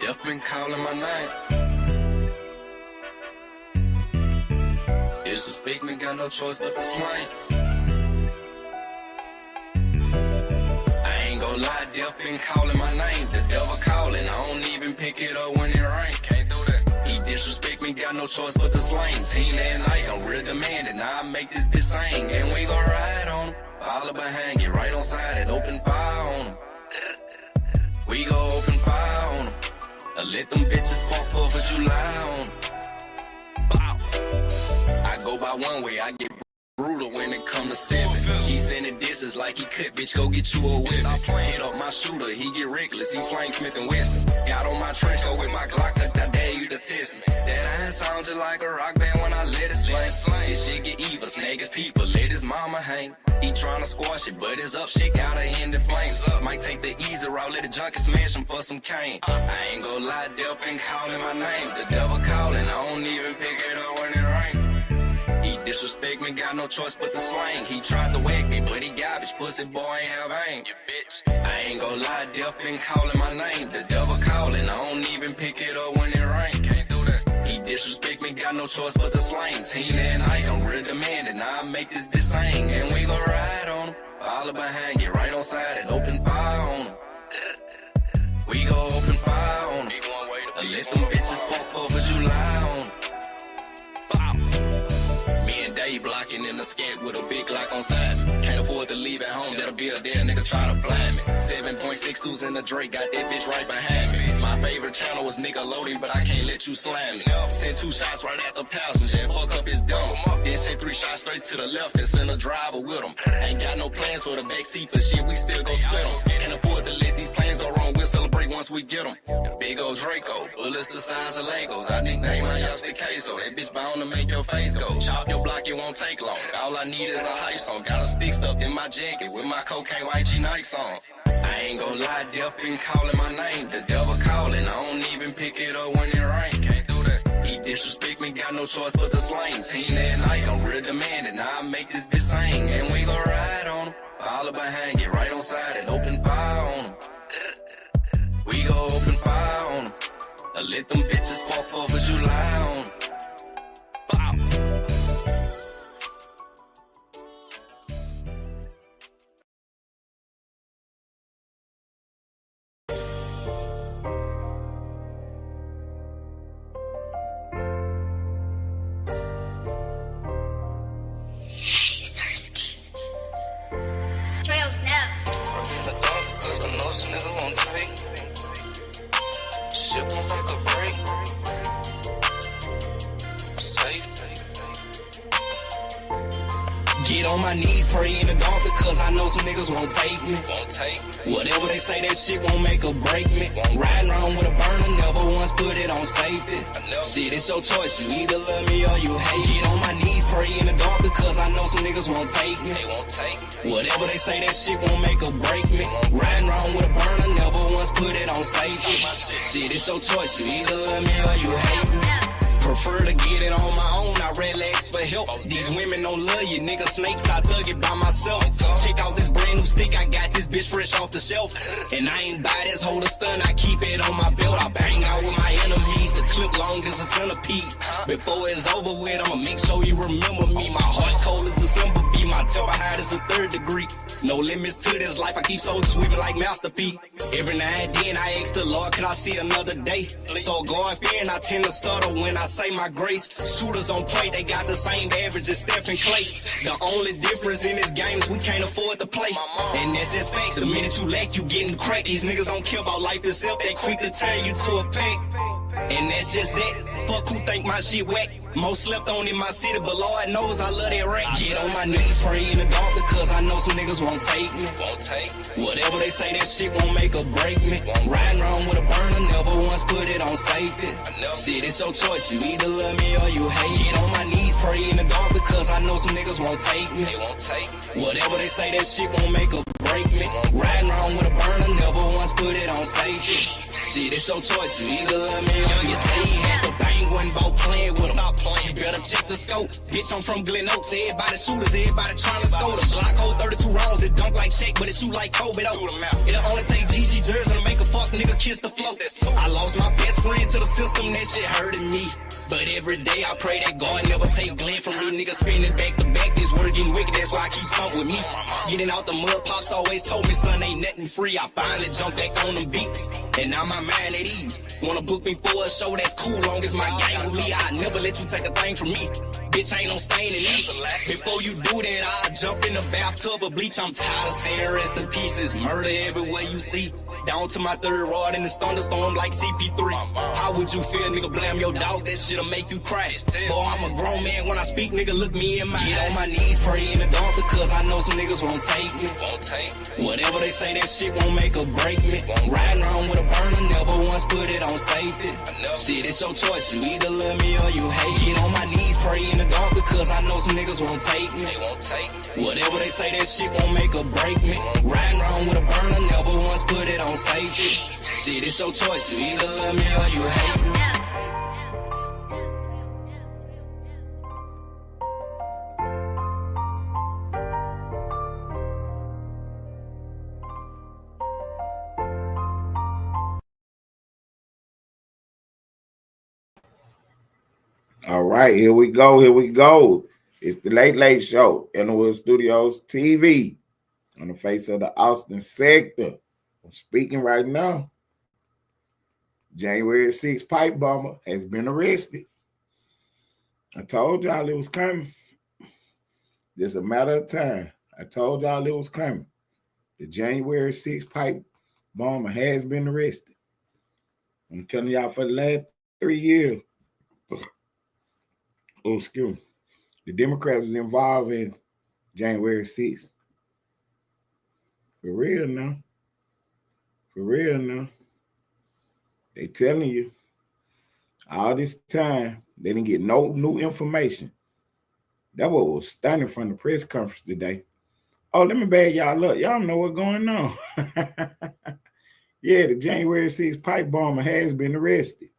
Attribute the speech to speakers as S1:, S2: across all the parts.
S1: death been calling my name. Disrespect me, got no choice but to slang. I ain't gon' lie, death been calling my name. The devil calling, I don't even pick it up when it rain. Can't do that. He disrespect me, got no choice but to slang. Team that night, I'm real demanding. Now I make this bitch sing, and we gon' ride on him. Follow behind, get right on side and open fire on him. We gon' open fire on him. Let them bitches spark 4th of July on him. Bow. I go by one way, I get brutal when it come to stepping. He sending distance like he could, bitch, go get you a whip. Hit up my shooter, he get reckless, he slang Smith & Wesson. Got on my trench coat with my Glock, tucked, I dare you to test me. That iron sound just like a rock band when I let it slang. This shit get evil, snag his people, let his mama hang. He tryna squash it, but his up shit gotta end in flames. Might take the easy route, let the junkie smash him for some cane. I ain't gon' lie, death been calling my name. The devil calling, I don't even pick it up when it rain. He disrespect me, got no choice but to slang. He tried to whack me, but he garbage, pussy boy ain't have aim. You bitch. I ain't gon' lie, death been calling my name. The devil calling, I don't even pick it up when it rain. Can't do that. He disrespect me, got no choice but to slang. Team that night, I'm real demanding. Now I make this bitch sing, and we gon' ride on him. Follow behind, get right on side and open fire on him. We gon' open fire on him. Let them bitches spark 4th of July on him. Dave blocking in the skank with a big Glock on side. Can't afford to leave at home, that'll be a dead nigga try to blind me. 7.62s in the Drake, got that bitch right behind me. My favorite channel was Nickelodeon, but I can't let you slam me. Send 2 shots right at the passenger and fuck up his dumb. Then send 3 shots straight to the left and send a driver with him. Ain't got no plans for the backseat, but shit, we still gon' split them. Can't afford to let these plans go wrong, we'll celebrate once we get them. Big old Draco, bullets the size of Legos. I nickname my yacht the queso. That bitch bound to make your face go. Chop your block, it won't take long. All I need is a hype song. Got a stick stuffed in my jacket with my cocaine YG Nights on. I ain't gon' lie, death been calling my name. The devil calling, I don't even pick it up when it rain. Can't do that. He disrespect me, got no choice but to slang. Team that night, I'm real demanding. Now I make this bitch sing, and we gon' ride on him. Follow behind, get right on side and open fire on him. We gon' open fire on him. Let them bitches spark 4th of July on him. Bow.
S2: Some nigga won't take. Shit won't make a break. Safe.
S1: Get on my knees, pray in the dark because I know some niggas won't take me.
S2: Won't take.
S1: Whatever they say, that shit won't make or break me. Riding around with a burner, never once put it on safety. Shit, it's your choice, you either love me or you hate. Get on my knees, pray in the dark because I know some niggas won't take me.
S2: They won't take.
S1: Whatever they say, that shit won't make or break me. Riding around with a burner, never once put it on safety. Shit, it's your choice, you either love me or you hate me. Prefer to get it on my own, I relax for help. These women don't love you, nigga snakes, I thug it by myself. Check out this brand new stick, I got this bitch fresh off the shelf. And I ain't buy this holder stun, I keep it on my belt. I bang out with my enemies, the clip long as a centipede. Before it's over with, I'ma make sure you remember me. My heart cold as December be, my temper hot as a 3rd degree. No limits to this life, I keep soldiers sweeping like Master P. Every now and then I ask the Lord, could I see another day? So going fearing, I tend to stutter when I say my grace. Shooters on point, they got the same average as Steph and Clay. The only difference in this game is we can't afford to play. And that's just facts, the minute you lack, you getting cracked. These niggas don't care about life itself, they quick to turn you to a pack. And that's just that, fuck who think my shit whack. Most slept on in my city, but Lord knows I love that rap. Get on my knees, pray in the dark because I know some niggas won't take me.
S2: Won't take.
S1: Whatever they say, that shit won't make or break me. Riding around with a burner, never once put it on safety. Shit, it's your choice, you either love me or you hate. Get on my knees, pray in the dark because I know some niggas won't take me.
S2: They won't take.
S1: Whatever they say, that shit won't make or break me. Riding around with a burner, never once put it on safety. Shit, it's your choice, you either love me or you say he had the bang one ball playing with him. Stop playing, you better check the scope. Bitch, I'm from Glen Oaks, everybody shooters, everybody trying to score. The Glock hold 32 rounds, it dunk like Shaq, but it shoot like Kobe though. It'll only take GG jersey to make a fuck nigga kiss the float. I lost my system, that shit hurting me. But every day I pray that God never take Glenn from me. Niggas spinning back to back, this world getting wicked, that's why I keep something with me. Getting out the mud, pops always told me, son, ain't nothing free. I finally jumped back on them beats, and now my mind at ease. Wanna book me for a show, that's cool, long as my gang with me. I never let you take a thing from me. Bitch, ain't no stain in me. Before you do that, I'll jump in the bathtub of bleach. I'm tired of seeing rest in pieces, murder everywhere you see. Down to my third rod in this thunderstorm like CP3. How would you feel, nigga? Blame your dog, that shit'll make you crash. Boy, I'm a grown man, when I speak, nigga, look me in my eye. Get on my knees, pray in the dark, because I know some niggas won't take me. Whatever they say, that shit won't make or break me. Riding around with a burner, never once put it on safety. Shit, it's your choice, you either love me or you hate. Get on my knees, pray in the dark, because I know some niggas won't take me. Whatever they say, that shit won't make or break me. Riding around with a burner, never once put it on safety. Shit, it's your choice, you either love me or you hate me.
S3: All right, here we go. Here we go. It's the Late Late Show, Inwood Studios TV, on the face of the Austin sector. I'm speaking right now. January 6th pipe bomber has been arrested. I told y'all it was coming. Just a matter of time. I told y'all it was coming. The January 6th pipe bomber has been arrested. I'm telling y'all for the last 3 years. Oh, excuse me. The Democrats was involved in January 6th. For real now. For real now. They telling you all this time they didn't get no new information. That what was stunning from the press conference today. Oh, let me bag y'all up. Y'all know what's going on. Yeah, the January 6th pipe bomber has been arrested.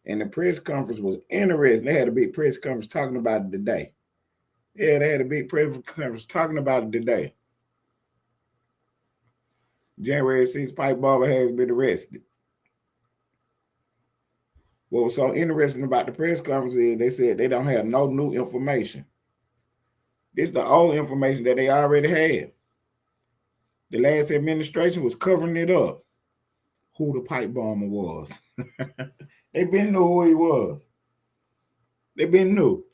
S3: And the press conference was interesting. They had a big press conference talking about it today. Yeah, they had a big press conference talking about it today. January 6th pipe bomber has been arrested. What was so interesting about the press conference is they said they don't have no new information. This is the old information that they already had. The last administration was covering it up. Who the pipe bomber was. They been knew who he was. They been knew.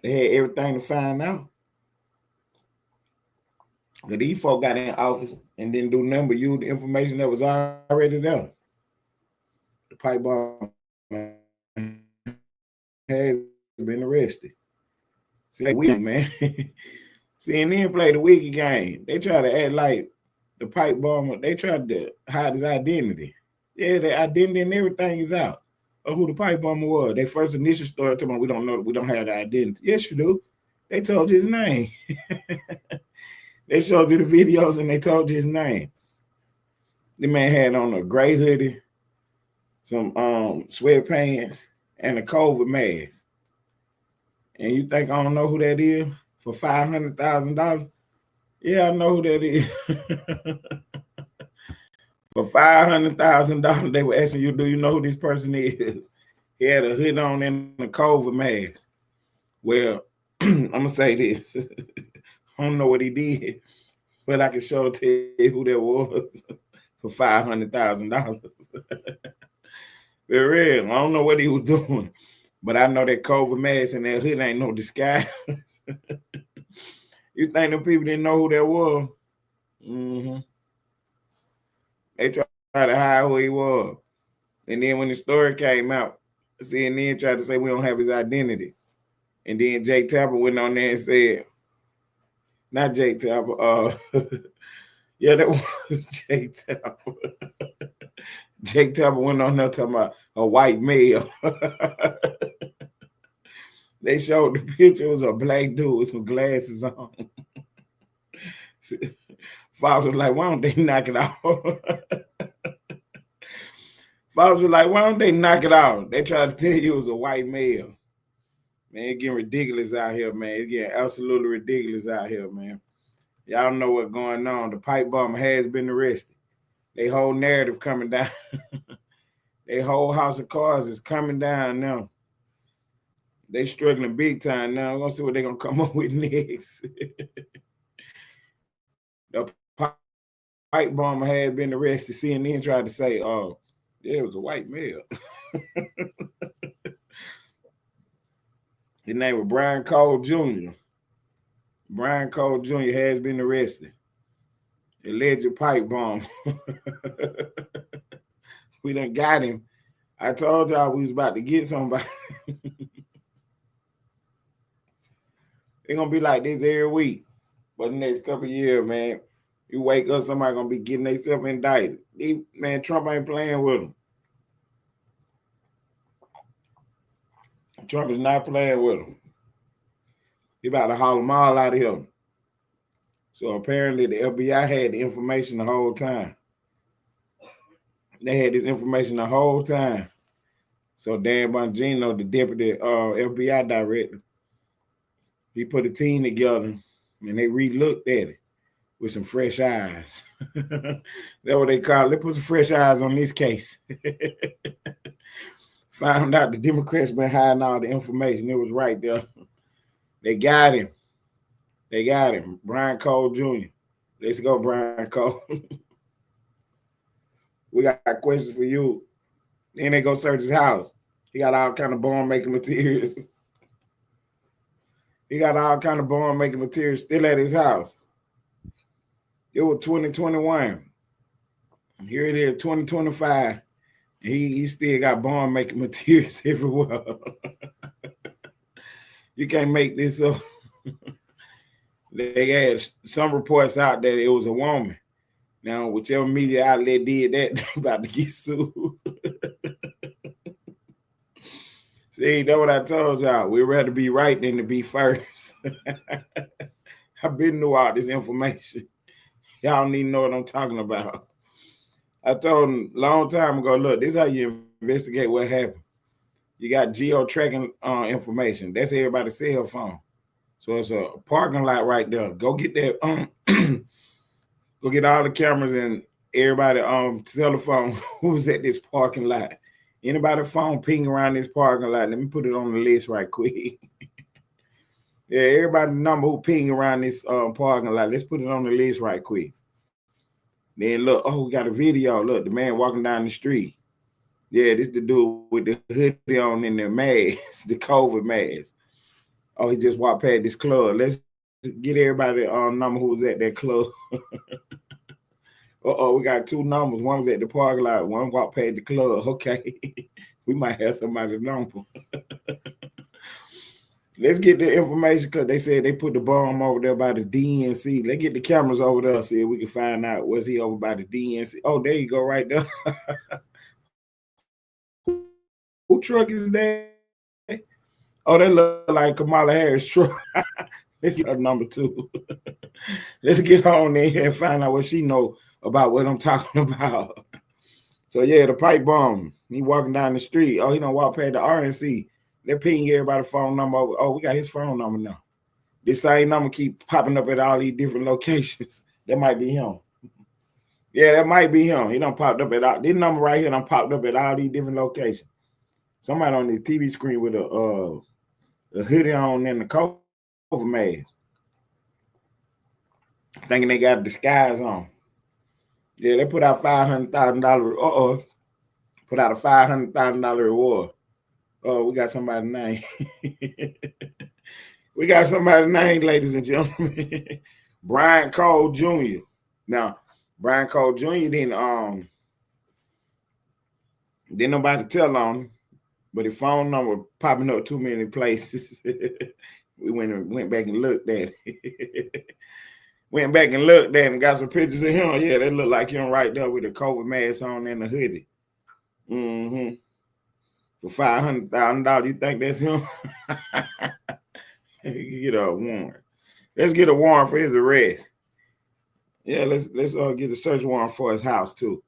S3: They had everything to find out. But these folk got in office and didn't do nothing but use the information that was already there. The pipe bomber has been arrested. See, weak, man. CNN played the wicked game. They try to act like the pipe bomber, they tried to hide his identity. Yeah, the identity and everything is out of who the pipe bomber was. They first initial story told me we don't know, we don't have the identity. Yes, you do. They told you his name. They showed you the videos and they told you his name. The man had on a gray hoodie, some sweatpants, and a COVID mask. And you think I don't know who that is for $500,000? Yeah, I know who that is. For $500,000, they were asking you, do you know who this person is? He had a hood on and a COVID mask. Well, I'm going to say this. I don't know what he did, but I can sure tell you who that was for $500,000. For real, I don't know what he was doing, but I know that COVID mask and that hood ain't no disguise. You think them people didn't know who that was? Mm-hmm. They tried to hide who he was. And then when the story came out, CNN tried to say we don't have his identity. And then Jake Tapper went on there and said, not Jake Tapper, yeah, that was Jake Tapper. Jake Tapper went on there talking about a white male. They showed the picture, it was a black dude with some glasses on. Fox was like, why don't they knock it out? Fox was like, why don't they knock it out? They tried to tell you it was a white male. Man, it's getting ridiculous out here, man. It's getting absolutely ridiculous out here, man. Y'all know what's going on. The pipe bomber has been arrested. They whole narrative coming down. Their whole house of cards is coming down now. They struggling big time now. We're gonna see what they're gonna come up with next. The pipe bomber had been arrested. CNN tried to say, "Oh, yeah, it was a white male." His name was Brian Cole Jr. Brian Cole Jr. has been arrested. Alleged pipe bomb. We done got him. I told y'all we was about to get somebody. It's gonna be like this every week. But the next couple of years, man, you wake up, somebody gonna be getting themselves indicted. Man, Trump ain't playing with them. Trump is not playing with them. He about to haul them all out of here. So apparently the FBI had the information the whole time. They had this information the whole time. So Dan Bongino, the deputy FBI director, he put a team together and they re-looked at it with some fresh eyes. That's what they call it. They put some fresh eyes on this case. Found out the Democrats been hiding all the information. It was right there. They got him. They got him. Brian Cole Jr. Let's go, Brian Cole. We got questions for you. Then they go search his house. He got all kind of bomb-making materials. He got all kind of bomb-making materials still at his house. It was 2021. Here it is, 2025. And he still got bomb-making materials everywhere. You can't make this up. They had some reports out that it was a woman. Now, whichever media outlet did that, they about to get sued. See, that's what I told y'all. We'd rather be right than to be first. I've been knew all this information. Y'all don't even know what I'm talking about. I told them a long time ago, look, this is how you investigate what happened. You got geo-tracking information. That's everybody's cell phone. So it's a parking lot right there. Go get that. Go get all the cameras and everybody cell phone who's at this parking lot. Anybody phone ping around this parking lot? Let me put it on the list right quick. Yeah, everybody number who ping around this parking lot. Let's put it on the list right quick. Then look, oh, we got a video. Look, the man walking down the street. Yeah, this the dude with the hoodie on and the mask, the COVID mask. Oh, he just walked past this club. Let's get everybody number who was at that club. We got two numbers. One was at the parking lot. One walked past the club. Okay, we might have somebody's number. Let's get the information because they said they put the bomb over there by the DNC. Let's get the cameras over there, see if we can find out was he over by the DNC. Oh, there you go, right there. Who truck is that? Oh, that look like Kamala Harris' truck. Let's get her number 2. Let's get on there and find out what she know about what I'm talking about. So yeah, the pipe bomb. He walking down the street. Oh, he don't walk past the RNC. They're pinging everybody's phone number over. Oh, we got his phone number now. This same number keep popping up at all these different locations. That might be him. Yeah, that might be him. He done popped up at all. This number right here done popped up at all these different locations. Somebody on the TV screen with a hoodie on and the COVID mask. Thinking they got a disguise on. Yeah, they put out $500,000. Put out a $500,000 reward. Oh, we got somebody's name. We got somebody's name, ladies and gentlemen. Brian Cole Jr. Now, Brian Cole Jr. didn't nobody tell on him, but his phone number popping up too many places. We went back and looked at it. Went back and looked at it and got some pictures of him. Yeah, they look like him right there with the COVID mask on and the hoodie. Mm-hmm. For $500,000, you think that's him? Get a warrant. Let's get a warrant for his arrest. Yeah, let's get a search warrant for his house too.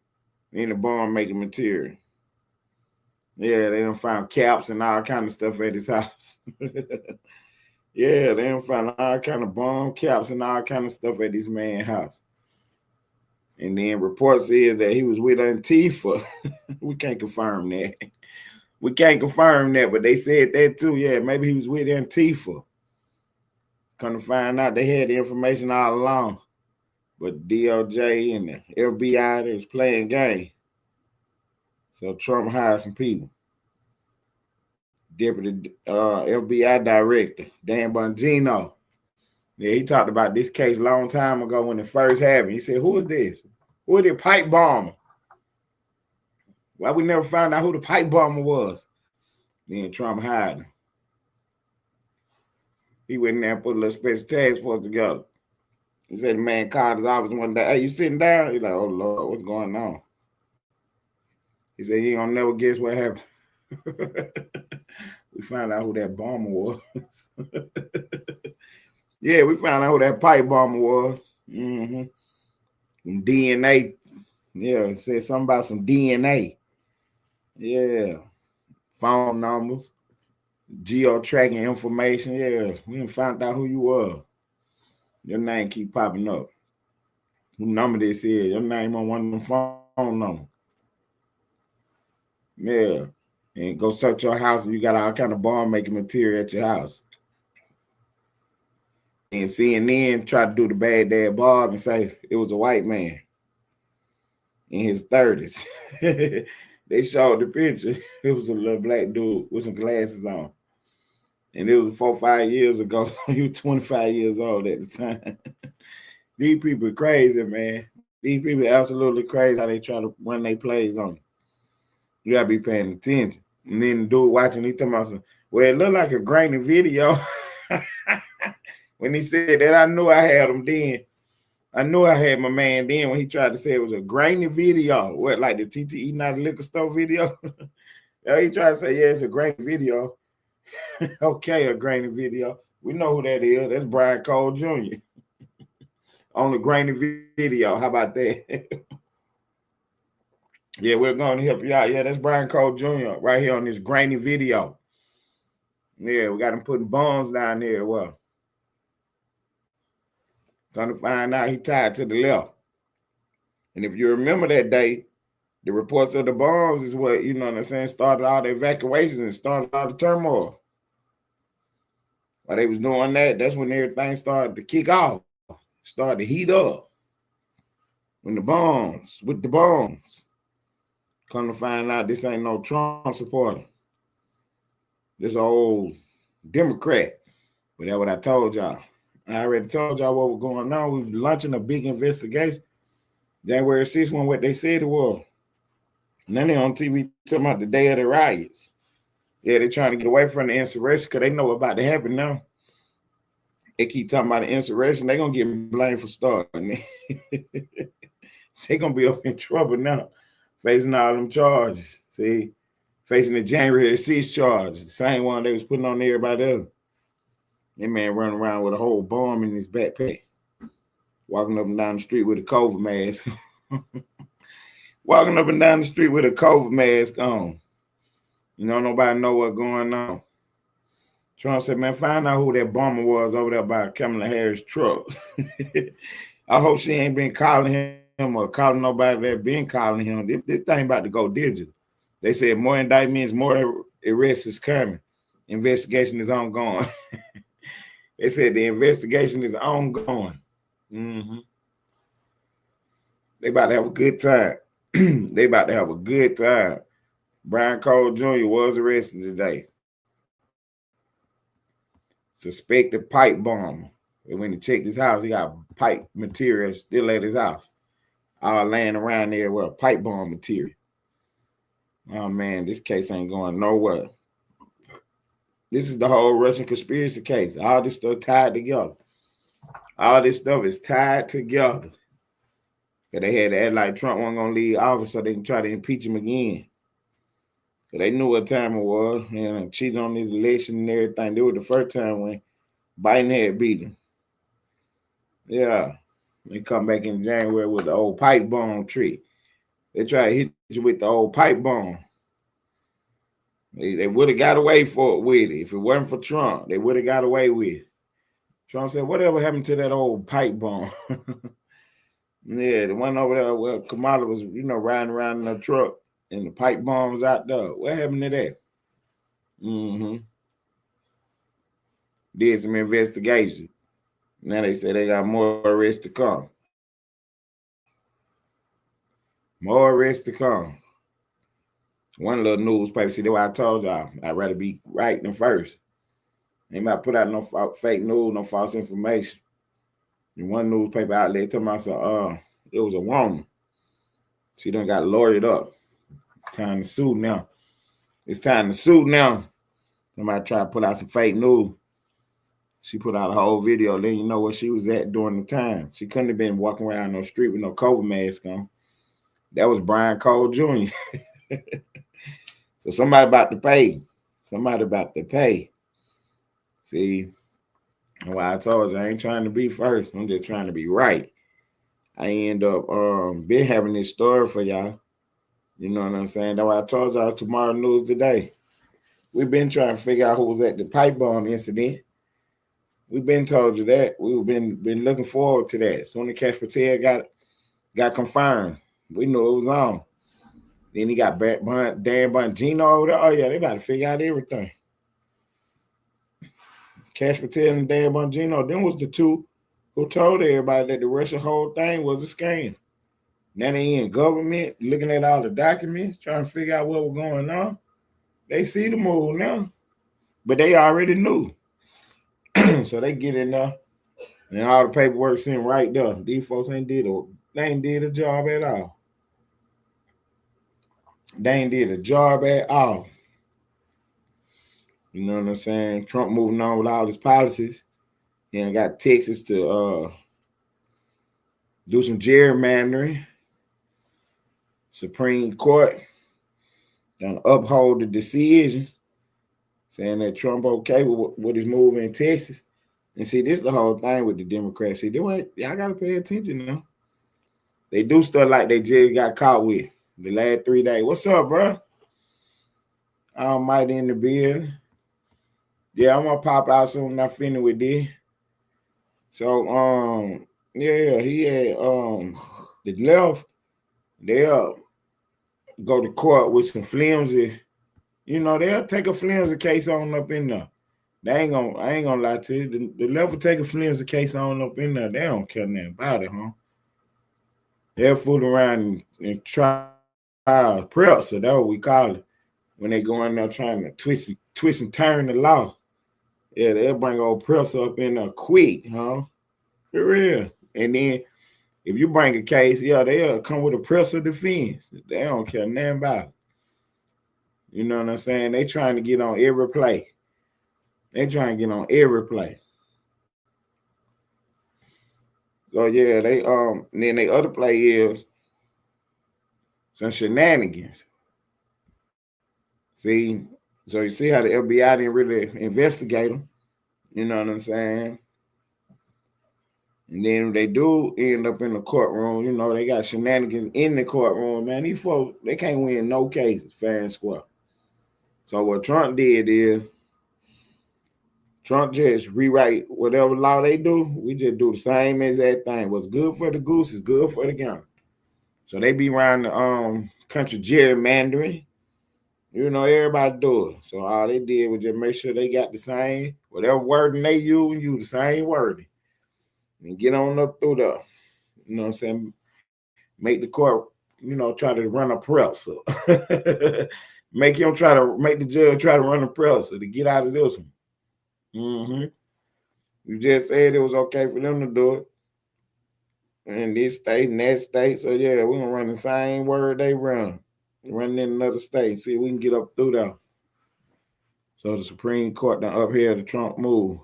S3: In the bomb making material. Yeah, they done found caps and all kind of stuff at his house. Yeah, they done found all kind of bomb caps and all kind of stuff at this man's house. And then reports said that he was with Antifa. We can't confirm that. We can't confirm that, but they said that too. Yeah, maybe he was with Antifa. Come to find out, they had the information all along. But DOJ and the FBI, they was playing game. So Trump hired some people. Deputy FBI Director Dan Bongino. Yeah, he talked about this case a long time ago when it first happened. He said, "Who is this? Who is the pipe bomber? Why we never found out who the pipe bomber was?" Then Trump hired him. He went in there and put a little special task force together. He said the man called his office one day. "Hey, you sitting down?" He's like, "Oh Lord, what's going on?" He said, "You ain't gonna never guess what happened." We found out who that bomber was. Yeah, we found out who that pipe bomber was. DNA. Yeah, it said something about some DNA. Yeah. Phone numbers. Geo-tracking information. Yeah, we didn't find out who you were. Your name keep popping up. Who number this is? Your name on one of them phone numbers. Yeah. And go search your house and you got all kind of bomb making material at your house. And CNN tried to do the bad dad Bob and say it was a white man in his 30s. They showed the picture. It was a little black dude with some glasses on. And it was 4 or 5 years ago. He was 25 years old at the time. These people are crazy, man. These people are absolutely crazy how they try to run their plays on you. You gotta be paying attention. And then the dude watching, he talking about, well, it looked like a grainy video. When he said that, I knew I had him then. I knew I had my man then when he tried to say it was a grainy video. What, like the TTE not a liquor store video? He tried to say, yeah, it's a grainy video. Okay, a grainy video. We know who that is. That's Brian Cole Jr. On the grainy video. How about that? Yeah, we're going to help you out. Yeah, that's Brian Cole Jr. right here on this grainy video. Yeah, we got him putting bombs down there. Well, gonna find out he tied to the left. And if you remember that day, the reports of the bombs is what, you know what I'm saying, started all the evacuations and started all the turmoil. While they was doing that, that's when everything started to kick off, started to heat up. When the bombs, with the bombs. Come to find out this ain't no Trump supporter. This old Democrat. But that's what I told y'all. I already told y'all what was going on. We were launching a big investigation. January 6th, when what they said it was. And then they on TV talking about the day of the riots. Yeah, they're trying to get away from the insurrection because they know what's about to happen now. They keep talking about the insurrection. They're going to get blamed for starting. They're going to be up in trouble now, facing all them charges. See, facing the January 6th charge, the same one they was putting on everybody else. That man running around with a whole bomb in his backpack, walking up and down the street with a COVID mask. Walking up and down the street with a COVID mask on. You know, nobody know what's going on. Trump said, man, find out who that bomber was over there by Kamala Harris' truck. I hope she ain't been calling him or calling nobody that been calling him. This thing about to go digital. They said more indictments, more arrests is coming. Investigation is ongoing. They said the investigation is ongoing. Mm-hmm. They about to have a good time. They about to have a good time. Brian Cole Jr. was arrested today. Suspected pipe bomber. And when he checked his house, he got pipe material still at his house. All laying around there with pipe bomb material. Oh, man, this case ain't going nowhere. This is the whole Russian conspiracy case. All this stuff tied together. All this stuff is tied together. Because they had to act like Trump wasn't going to leave office so they can try to impeach him again. Because they knew what time it was. And cheated on his election and everything. They were the first time when Biden had beat him. Yeah. They come back in January with the old pipe bomb trick. They try to hit you with the old pipe bomb. They would have got away with it. If it wasn't for Trump, they would have got away with it. Trump said, whatever happened to that old pipe bomb? Yeah, the one over there where Kamala was, riding around in a truck and the pipe bomb was out there. What happened to that? Mm-hmm. Did some investigation. Now they say they got more arrests to come. More arrests to come. One little newspaper, see, that's why I told y'all, I'd rather be right than first. They might put out no fake news, no false information. And one newspaper outlet told me, it was a woman. She done got lawyered up. Time to sue now. It's time to sue now. Somebody try to put out some fake news. She put out a whole video, letting you know where she was at during the time. She couldn't have been walking around no street with no COVID mask on. That was Brian Cole Jr. So somebody about to pay. Somebody about to pay. See, why I told you I ain't trying to be first. I'm just trying to be right. I end up been having this story for y'all. You know what I'm saying? That's why I told y'all tomorrow news today. We've been trying to figure out who was at the pipe bomb incident. We've been told you that. We've been looking forward to that. So when the Patel got confirmed, we knew it was on. Then he got Dan Bongino over there. Oh yeah, they got to figure out everything. Cash Patel and Dan Bongino, them was the two who told everybody that the Russia whole thing was a scam. Now they in government looking at all the documents, trying to figure out what was going on. They see the move now, but they already knew. So they get in there, and all the paperwork sent right there. These folks ain't did a job at all. They ain't did a job at all. You know what I'm saying? Trump moving on with all his policies. And got Texas to do some gerrymandering. Supreme Court gonna uphold the decision, saying that Trump okay with his move in Texas. And see, this is the whole thing with the Democrats. See, y'all gotta pay attention now. They do stuff like they just got caught with the last 3 days. What's up, bro? Almighty in the building. Yeah, I'm gonna pop out soon. I'm finished with this. So, yeah, he had the left. They'll go to court with some flimsy. They'll take a flimsy case on up in there. I ain't gonna lie to you. The left will take a flimsy case on up in there. They don't care nothing about it, huh? They'll fool around and try prep, so that's what we call it. When they go in there trying to twist and turn the law. Yeah, they'll bring old press up in there quick, huh? For real. And then if you bring a case, yeah, they'll come with a press of defense. They don't care nothing about it. You know what I'm saying? They trying to get on every play. So yeah, they then the other play is some shenanigans. See, so you see how the FBI didn't really investigate them. You know what I'm saying? And then they do end up in the courtroom. They got shenanigans in the courtroom, man. These folks, they can't win no cases, fair and square. So what Trump did is Trump just rewrite whatever law they do. We just do the same exact thing. What's good for the goose is good for the gander. So they be around the country gerrymandering. Everybody do it. So all they did was just make sure they got the same, whatever wording they use the same wording. And get on up through the, you know what I'm saying, make the court, try to run a presser. Make the judge try to run a presser to get out of this one. You just said it was okay for them to do it. In this state and that state. So yeah, we're gonna run the same word they run. Running in another state. See if we can get up through there. So the Supreme Court done upheld the Trump move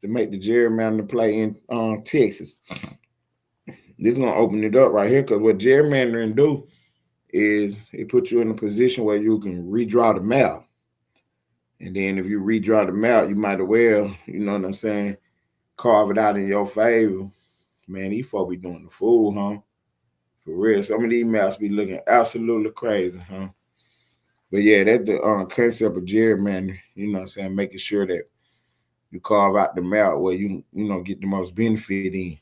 S3: to make the gerrymander play in Texas. This is gonna open it up right here, because what gerrymandering do is it puts you in a position where you can redraw the map. And then if you redraw the map, you might as well, you know what I'm saying, carve it out in your favor. Man, these folks be doing the fool, huh? For real. Some of these maps be looking absolutely crazy, huh? But yeah, that's the concept of gerrymandering, you know what I'm saying, making sure that you carve out the map where you get the most benefit in.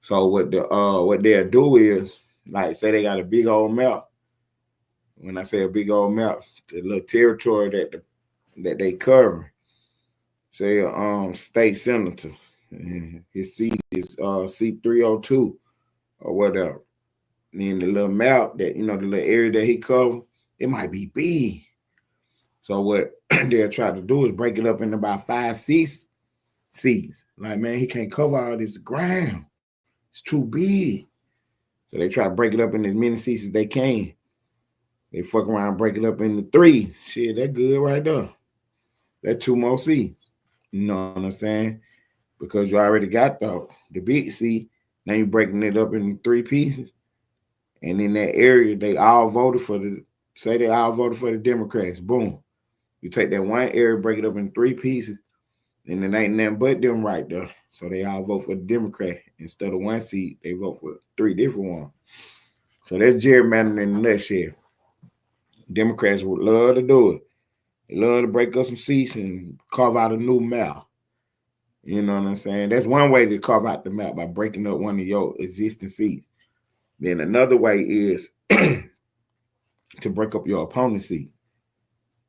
S3: So what they'll do is, like, say they got a big old map. When I say a big old map, the little territory that they cover. Say state senator, and his seat is seat 302 or whatever. And then the little map that, the little area that he covered, it might be big. So what they'll try to do is break it up into about 5 seats. Like, man, he can't cover all this ground. It's too big. So they try to break it up in as many seats as they can. They fuck around and break it up into 3. Shit, that good right there. That's 2 more seats. You know what I'm saying? Because you already got the big seat. Now you're breaking it up into 3 pieces. And in that area, they all voted for the Democrats. Boom. You take that one area, break it up in 3 pieces, and it ain't nothing but them right there. So they all vote for the Democrat. Instead of 1 seat, they vote for 3 different ones. So that's gerrymandering in a nutshell. Democrats would love to do it. They love to break up some seats and carve out a new map. You know what I'm saying? That's one way to carve out the map, by breaking up one of your existing seats. Then another way is to break up your opponent's seat.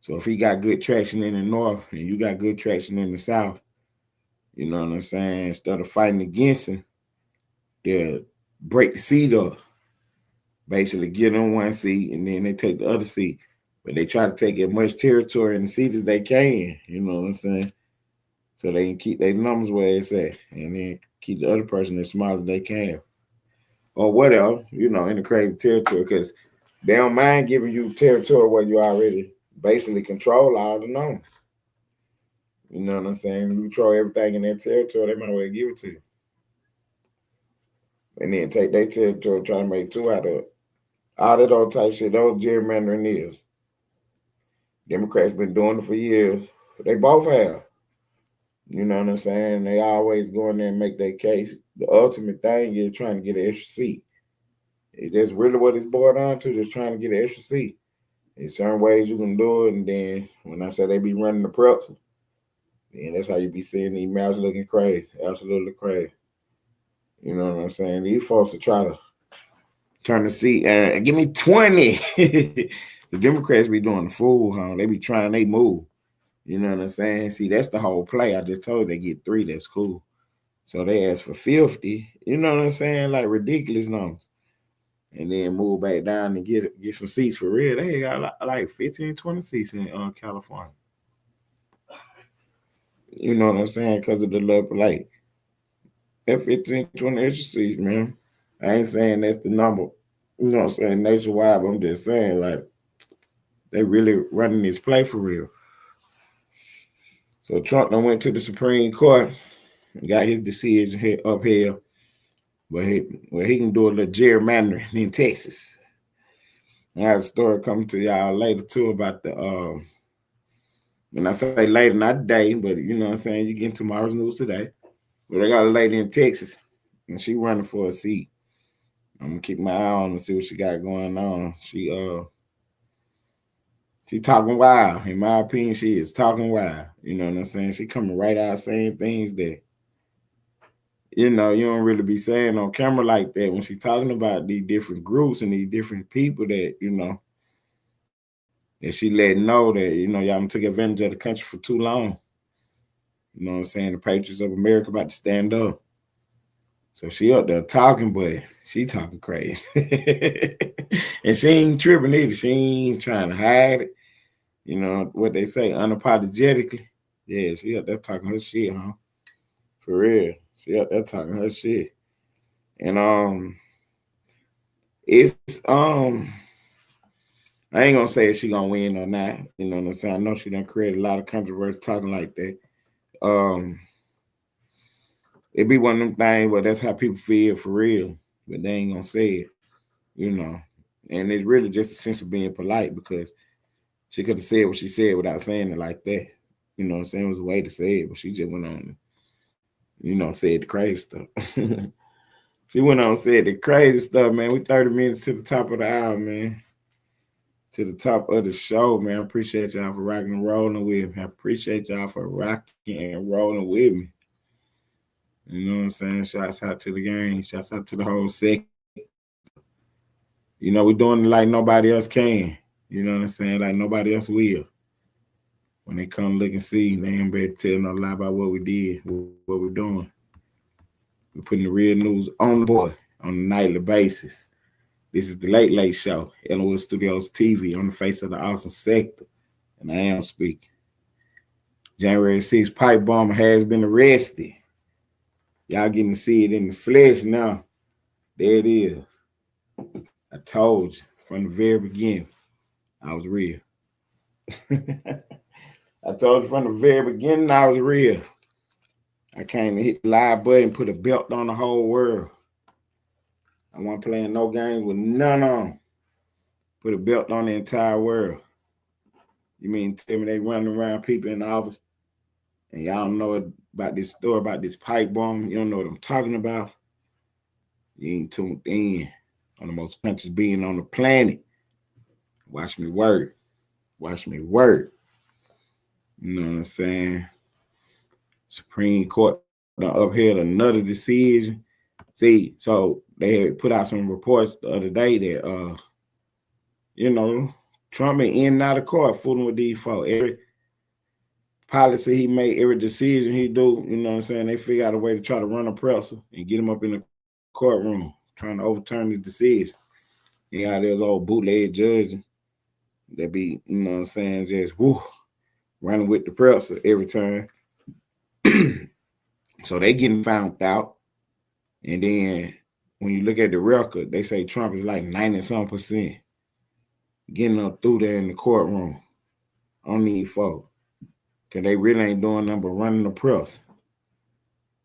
S3: So if he got good traction in the north and you got good traction in the south, you know what I'm saying? Instead of fighting against him, they'll break the seat up. Basically get on 1 seat and then they take the other seat. But they try to take as much territory in the seat as they can, you know what I'm saying? So they can keep their numbers where it's at and then keep the other person as small as they can. Or whatever, in the crazy territory, because they don't mind giving you territory where you already basically control all the numbers. You know what I'm saying? You control everything in that territory, they might well give it to you. And then take their territory, try to make 2 out of it. All that old type shit, those gerrymandering is. Democrats been doing it for years. They both have. You know what I'm saying? They always go in there and make their case. The ultimate thing is trying to get an extra seat. It's just really what it's boiled down to, just trying to get an extra seat. There's certain ways you can do it, and then when I say they be running the pretzel, then that's how you be seeing these maps looking crazy, absolutely crazy. You know what I'm saying? These folks are trying to turn the seat and give me 20. The Democrats be doing the fool, huh? They be trying they move. You know what I'm saying? See, that's the whole play. I just told they get 3. That's cool. So they ask for 50. You know what I'm saying? Like ridiculous numbers. And then move back down and get some seats for real. They got like 15, 20 seats in California. You know what I'm saying? Because of the love, like, that 15, 20 extra seats, man. I ain't saying that's the number, you know what I'm saying, nationwide, but I'm just saying, like, they really running this play for real. So Trump done went to the Supreme Court and got his decision up here. But he can do a little gerrymandering in Texas. I have a story coming to y'all later too about the when I say later, not today, but you know what I'm saying, you get tomorrow's news today. But they got a lady in Texas and she running for a seat. I'm gonna keep my eye on and see what she got going on. She talking wild. In my opinion, she is talking wild. You know what I'm saying? She coming right out saying things that, you don't really be saying on camera like that when she's talking about these different groups and these different people that, that she let know that, y'all took advantage of the country for too long. You know what I'm saying? The Patriots of America about to stand up. So she up there talking, but she talking crazy. And she ain't tripping either. She ain't trying to hide it. You know what they say, unapologetically. Yeah, she up there talking her shit, huh? For real. She up there talking her shit. And it's I ain't gonna say if she gonna win or not. You know what I'm saying? I know she done created a lot of controversy talking like that. It be one of them things where that's how people feel for real, but they ain't gonna say it, And it's really just a sense of being polite because she could have said what she said without saying it like that. You know what I'm saying? It was a way to say it, but she just went on and, said the crazy stuff. She went on and said the crazy stuff, man. We 30 minutes to the top of the hour, man. To the top of the show, man. I appreciate y'all for rocking and rolling with me. I appreciate y'all for rocking and rolling with me. You know what I'm saying? Shouts out to the game. Shouts out to the whole sector. You know, we're doing it like nobody else can. You know what I'm saying? Like nobody else will. When they come look and see, they ain't better tell no lie about what we did, what we're doing. We're putting the real news on the board on a nightly basis. This is the Late Late Show, Ellenwood Studios TV, on the face of the awesome sector. And I am speaking. January 6th, pipe bomber has been arrested. Y'all getting to see it in the flesh now. There it is. I told you from the very beginning, I was real. I told you from the very beginning, I was real. I came and hit the live button, put a belt on the whole world. I wasn't playing no games with none on. Put a belt on the entire world. You mean tell me they running around people in the office and y'all don't know about this story, about this pipe bomb? You don't know what I'm talking about? You ain't tuned in on the most conscious being on the planet. Watch me work. Watch me work. You know what I'm saying? Supreme Court upheld another decision. See, so they had put out some reports the other day that, Trump been in and out of court fooling with these folks. Every policy he made, every decision he do, you know what I'm saying? They figure out a way to try to run a presser and get him up in the courtroom, trying to overturn the decision. You know, there's old bootleg judges that be, you know what I'm saying, just running with the presser every time. So they getting found out. And then when you look at the record, they say Trump is like 90-some% getting up through there in the courtroom on these folks. Because they really ain't doing nothing but running the press.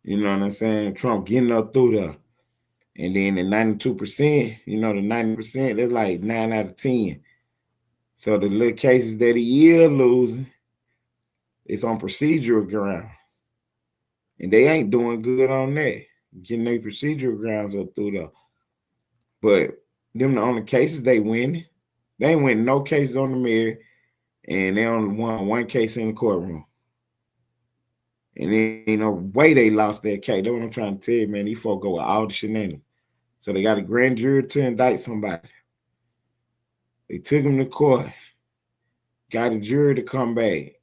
S3: You know what I'm saying? Trump getting up through there. And then the 92%, the 90%, that's like 9 out of 10. So the little cases that he is losing, it's on procedural ground. And they ain't doing good on that, getting their procedural grounds up through there. But them the only cases they winning. They ain't winning no cases on the merit, and they only won one case in the courtroom. And there ain't no way they lost that case. That's what I'm trying to tell you, man. These folks go with all the shenanigans. So they got a grand jury to indict somebody. They took him to court, got a jury to come back,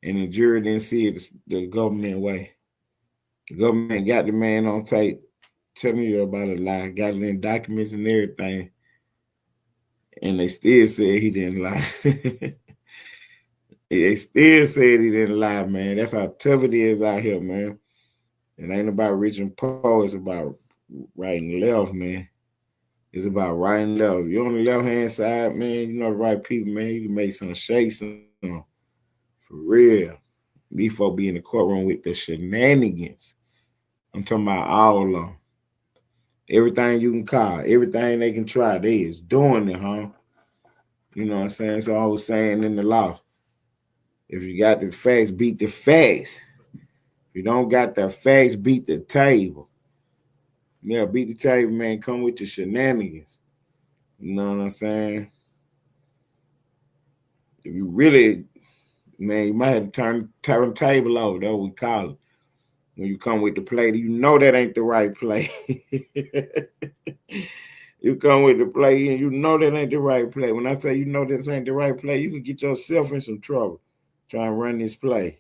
S3: and the jury didn't see it the government way. The government got the man on tape telling you about a lie, got it in documents and everything, and they still said he didn't lie. They still said he didn't lie, man. That's how tough it is out here, man. It ain't about rich and poor. It's about right and left, man. It's about right and left. If you're on the left-hand side, man, you know the right people, man. You can make some shakes for real. These folks be in the courtroom with the shenanigans. I'm talking about all of them. Everything you can call, everything they can try, they is doing it, huh? You know what I'm saying? So I was saying in the law, if you got the facts, beat the facts. If you don't got the facts, beat the table. Yeah, beat the table, man. Come with the shenanigans. You know what I'm saying? If you really, man, you might have to turn the table over. That's what we call it. When you come with the play, you know that ain't the right play. You come with the play and you know that ain't the right play. When I say you know this ain't the right play, you can get yourself in some trouble trying to run this play.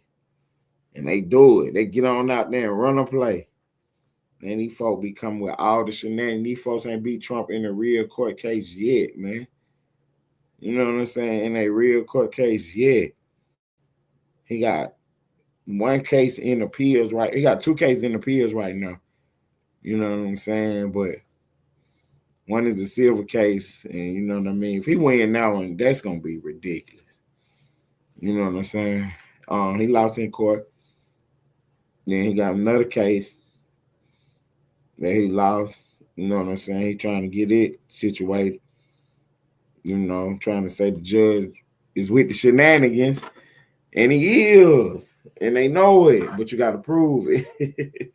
S3: And they do it. They get on out there and run a play. Man, these folks be coming with all the shenanigans. These folks ain't beat Trump in a real court case yet, man. You know what I'm saying? In a real court case yet. He got one case in appeals right. He got two cases in appeals right now. You know what I'm saying? But one is a civil case, and you know what I mean? If he win that one, that's going to be ridiculous. You know what I'm saying? He lost in court. Then he got another case that he lost. You know what I'm saying? He trying to get it situated. You know, trying to say the judge is with the shenanigans, and he is. And they know it, but you got to prove it.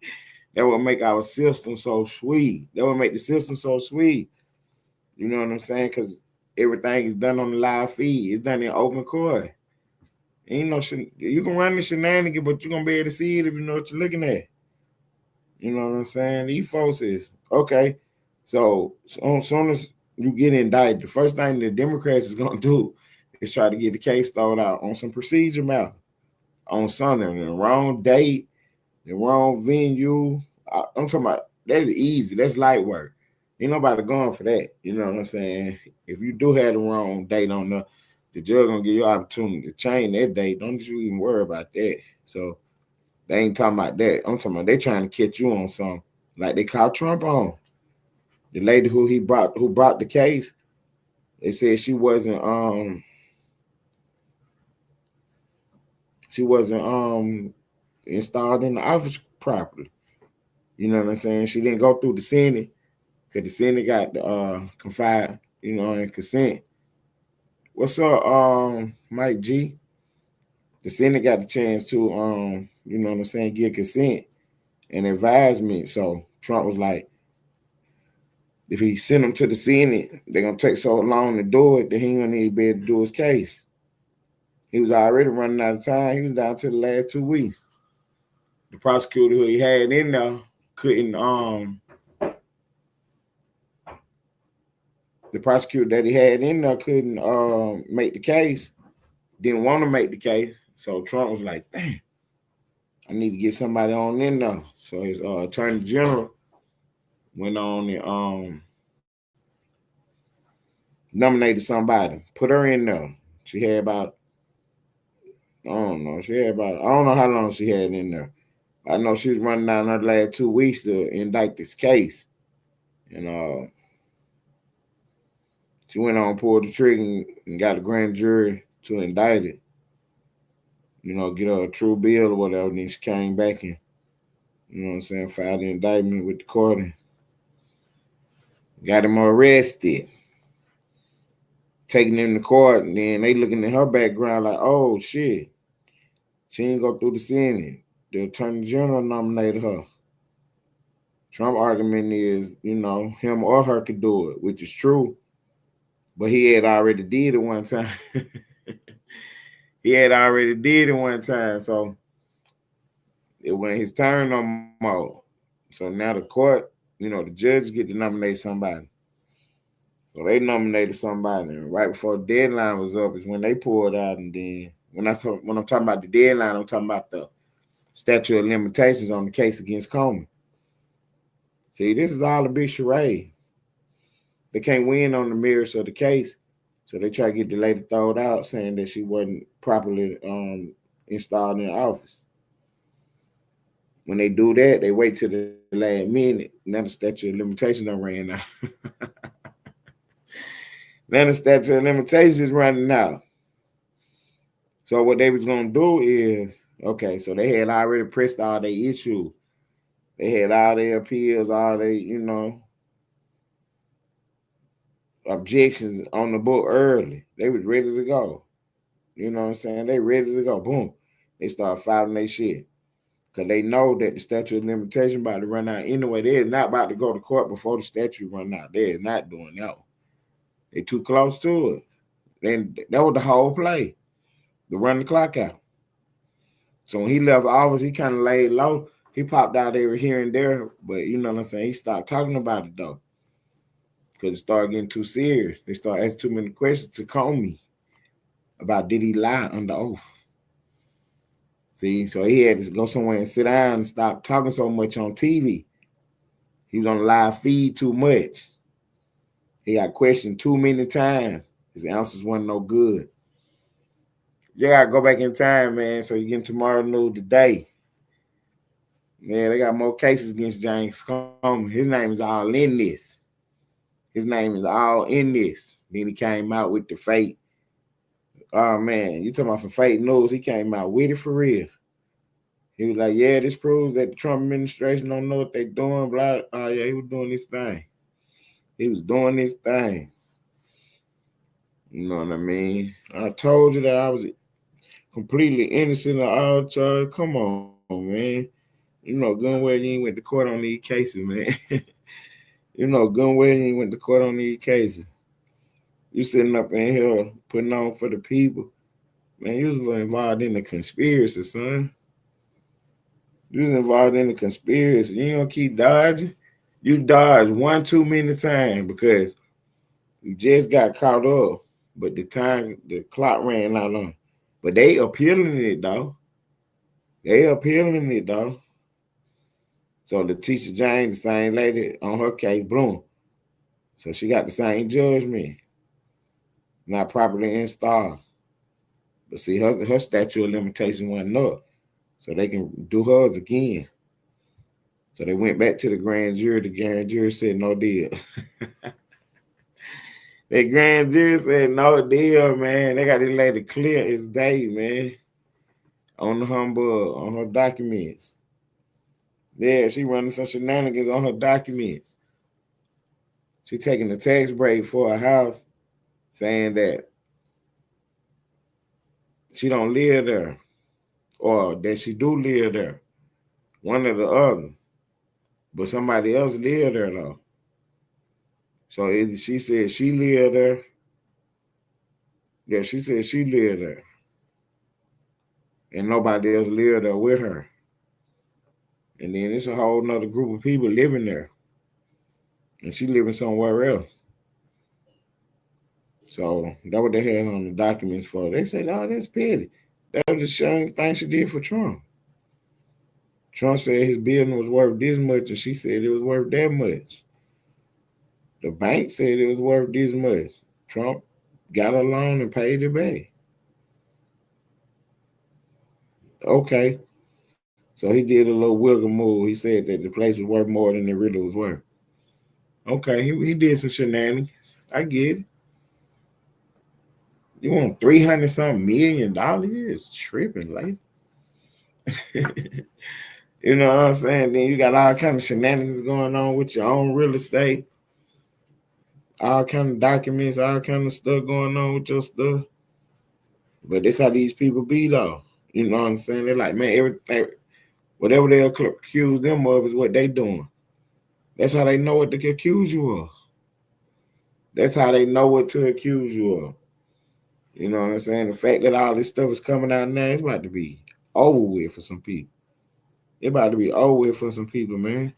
S3: That would make our system so sweet. That would make the system so sweet. You know what I'm saying? Because everything is done on the live feed. It's done in open court. Ain't no you can run the shenanigans, but you're going to be able to see it if you know what you're looking at. You know what I'm saying? These folks is okay. So as soon as you get indicted, the first thing the Democrats is gonna do is try to get the case thrown out on some procedure matter, on something, the wrong date, the wrong venue. I'm talking about that's easy. That's light work. Ain't nobody going for that. You know what I'm saying? If you do have the wrong date on the judge gonna give you opportunity to change that date. Don't you even worry about that. So they ain't talking about that. I'm talking about they trying to catch you on something like they caught Trump on. The lady who brought the case, they said she wasn't installed in the office properly. You know what I'm saying? She didn't go through the Senate because the Senate got the confide, and consent. What's up, Mike G? The Senate got the chance to you know what I'm saying, give consent and advisement. So Trump was like, if he sent them to the Senate, they're gonna take so long to do it that he ain't gonna need to be able to do his case. He was already running out of time. He was down to the last 2 weeks. The prosecutor who he had in there couldn't the prosecutor that he had in there couldn't make the case, didn't want to make the case. So Trump was like, damn, I need to get somebody on in there. So his attorney general went on and nominated somebody, put her in there. She had about, I don't know how long she had in there. I know she was running down her last 2 weeks to indict this case. And she went on, pulled the trigger, and got a grand jury to indict it. Get her a true bill or whatever. And then she came back and, filed the indictment with the court and got him arrested. Taking him to court, and then they looking at her background like, oh, shit. She didn't go through the Senate. The attorney general nominated her. Trump argument is, him or her could do it, which is true. But he had already did it one time. So it wasn't his turn no more. So now the court, the judge get to nominate somebody. So they nominated somebody, and right before the deadline was up is when they pulled out. And then when I'm talking about the deadline, I'm talking about the statute of limitations on the case against Comey. See, this is all a big charade. They can't win on the merits of the case, so they try to get the lady thrown out, saying that she wasn't properly installed in office. When they do that, they wait till the last minute. Now the statute of limitations done ran out. Now the statute of limitations is running out. So what they was going to do is, okay, so they had already pressed all their issues. They had all their appeals, all their, objections on the book early. They was ready to go. You know what I'm saying? They ready to go. Boom. They start filing their shit. Because they know that the statute of limitation about to run out anyway. They is not about to go to court before the statute run out. They is not doing that. They too close to it. Then that was the whole play, to run the clock out. So when he left office, he kind of laid low. He popped out there here and there, but you know what I'm saying? He stopped talking about it though, because it started getting too serious. They started asking too many questions to Comey about did he lie under oath. See, so he had to go somewhere and sit down and stop talking so much on TV. He was on the live feed too much. He got questioned too many times. His answers wasn't no good. You gotta go back in time, man, so you get tomorrow news today. Man, they got more cases against James Comey. His name is all in this. Then he came out with the fake. Oh, man, you talking about some fake news. He came out with it for real. He was like, yeah, this proves that the Trump administration don't know what they're doing. Blah. Oh, yeah, he was doing this thing. You know what I mean? I told you that I was completely innocent of all charge. Come on, man. You know good and well you ain't went to court on these cases, man. You know good and well you ain't went to court on these cases. You sitting up in here putting on for the people. Man, you was involved in the conspiracy, son. You was involved in the conspiracy. You don't keep dodging. You dodged one too many times because you just got caught up. But the clock ran out on. But they appealing it though. They appealing it though. So Letitia James, the same lady on her case, boom. So she got the same judgment. Not properly installed. But see, her statute of limitation wasn't up. So they can do hers again. So they went back to the grand jury. The grand jury said no deal. The grand jury said no deal, man. They got this lady clear as day, man. On the humbug, on her documents. Yeah, she running some shenanigans on her documents. She taking the tax break for a house, saying that she don't live there, or that she do live there. One or the other. But somebody else live there though. So she said she lived there. Yeah, she said she lived there. And nobody else lived there with her. And then it's a whole nother group of people living there. And she living somewhere else. So that's what they had on the documents for. They said, oh, that's petty. That was the same thing she did for Trump. Trump said his building was worth this much, and she said it was worth that much. The bank said it was worth this much. Trump got a loan and paid it back. Okay. So he did a little wiggle move. He said that the place was worth more than it really was worth. Okay, he did some shenanigans. I get it. You want $300-something million? It's tripping, like. You know what I'm saying? Then you got all kind of shenanigans going on with your own real estate, all kind of documents, all kind of stuff going on with your stuff. But that's how these people be, though. You know what I'm saying? They're like, man, everything, whatever they accuse them of is what they doing. That's how they know what to accuse you of. That's how they know what to accuse you of. You know what I'm saying? The fact that all this stuff is coming out now, it's about to be over with for some people. It's about to be over with for some people, man.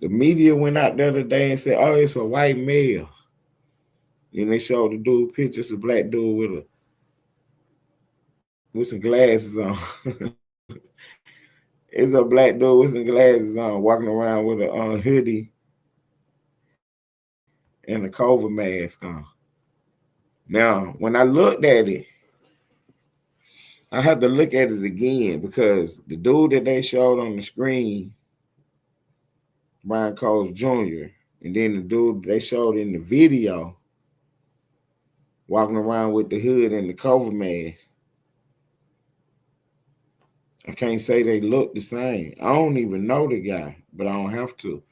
S3: The media went out the other day and said, oh, it's a white male. And they showed the dude pictures, a black dude with some glasses on. It's a black dude with some glasses on, walking around with a hoodie and a COVID mask on. Now, when I looked at it, I had to look at it again because the dude that they showed on the screen, Brian Coles Jr., and then the dude they showed in the video walking around with the hood and the COVID mask, I can't say they look the same. I don't even know the guy, but I don't have to.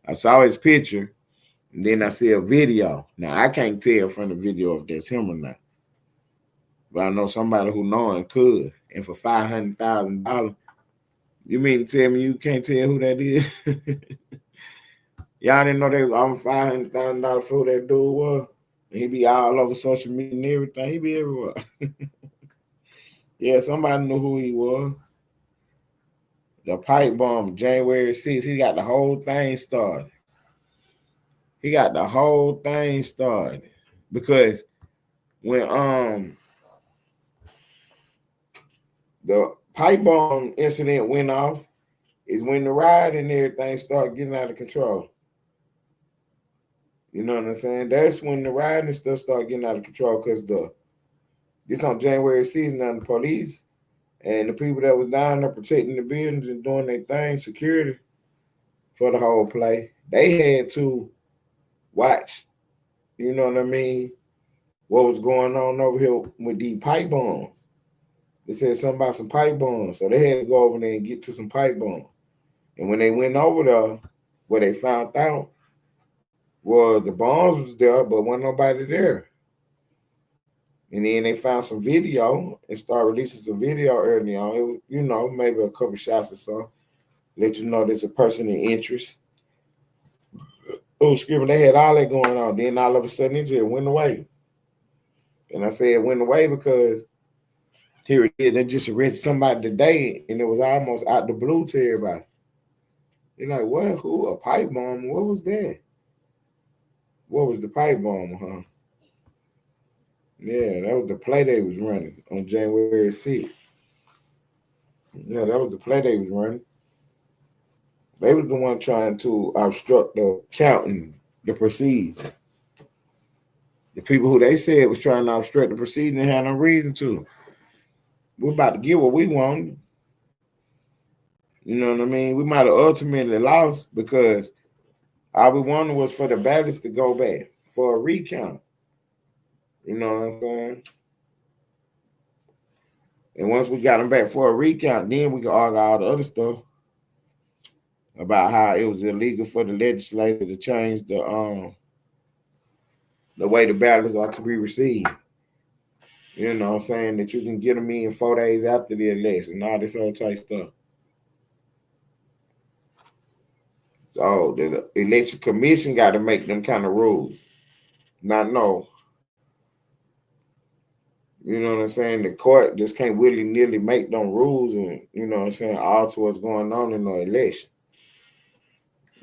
S3: I saw his picture, and then I see a video. Now, I can't tell from the video if that's him or not. But I know somebody who know him could. And for $500,000, you mean to tell me you can't tell who that is? Y'all didn't know they was offering $500,000 for who that dude was? And he be all over social media and everything. He be everywhere. Yeah, somebody knew who he was. The pipe bomb, January 6th, he got the whole thing started. He got the whole thing started. Because when the pipe bomb incident went off, is when the riot and everything started getting out of control. You know what I'm saying? That's when the riot and stuff started getting out of control because this on January 6th, now the police and the people that was down there protecting the buildings and doing their thing, security for the whole play, they had to watch, you know what I mean, what was going on over here with these pipe bombs. They said something about some pipe bombs, so they had to go over there and get to some pipe bombs. And when they went over there, what they found out was the bombs was there, but wasn't nobody there. And then they found some video and started releasing some video early on. It was, you know, maybe a couple shots or so. Let you know there's a person in interest. Oh, excuse me, they had all that going on. Then all of a sudden it just went away. And I say it went away because Here it is. They just arrested somebody today, and it was almost out the blue to everybody. You're like, what? Who? A pipe bomb? What was that? What was the pipe bomb, huh? Yeah, that was the play they was running on January 6th. Yeah, that was the play they was running. They was the one trying to obstruct the counting, the proceedings. The people who they said was trying to obstruct the proceeding had no reason to. We're about to get what we want. You know what I mean? We might have ultimately lost because all we wanted was for the ballots to go back for a recount. You know what I'm saying? And once we got them back for a recount, then we could argue all the other stuff about how it was illegal for the legislature to change the way the ballots are to be received. You know what I'm saying? That you can get them in 4 days after the election, all this other type stuff. So the election commission got to make them kind of rules. Not no. You know what I'm saying? The court just can't willy-nilly make them rules and, you know what I'm saying, alter what's going on in the election.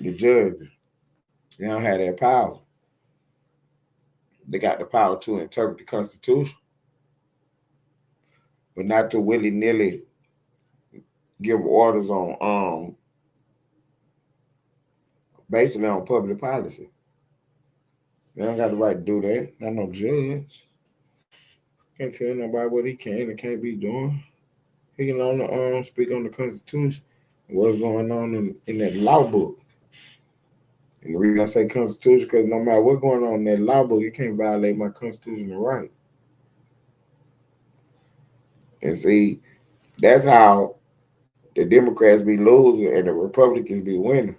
S3: The judge, they don't have that power. They got the power to interpret the Constitution, but not to willy-nilly give orders on basically on public policy. They don't got the right to do that. Not no judge. Can't tell nobody what he can and can't be doing. He can only speak on the Constitution, what's going on in that law book. And the reason I say Constitution, because no matter what's going on in that law book, it can't violate my constitutional right. And see, that's how the Democrats be losing and the Republicans be winning.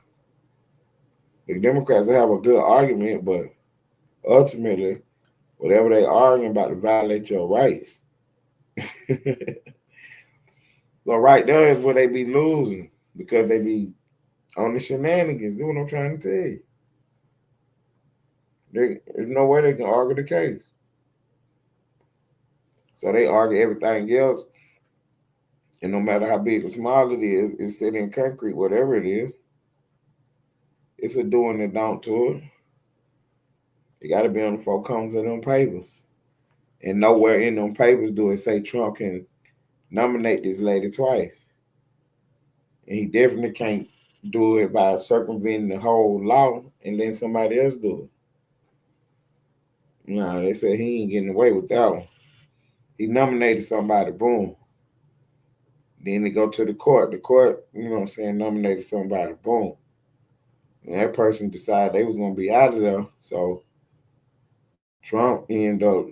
S3: The Democrats have a good argument, but ultimately, whatever they arguing about to violate your rights. So right there is where they be losing because they be on the shenanigans. That's what I'm trying to tell you. There's no way they can argue the case. So they argue everything else. And no matter how big or small it is, it's set in concrete, whatever it is. It's a do and a don't to it. It got to be on the four corners of them papers. And nowhere in them papers do it say Trump can nominate this lady twice. And he definitely can't do it by circumventing the whole law and letting somebody else do it. No, they said he ain't getting away with that one. He nominated somebody, boom. Then they go to the court. The court, you know what I'm saying, nominated somebody, boom. And that person decided they was going to be out of there. So Trump ended up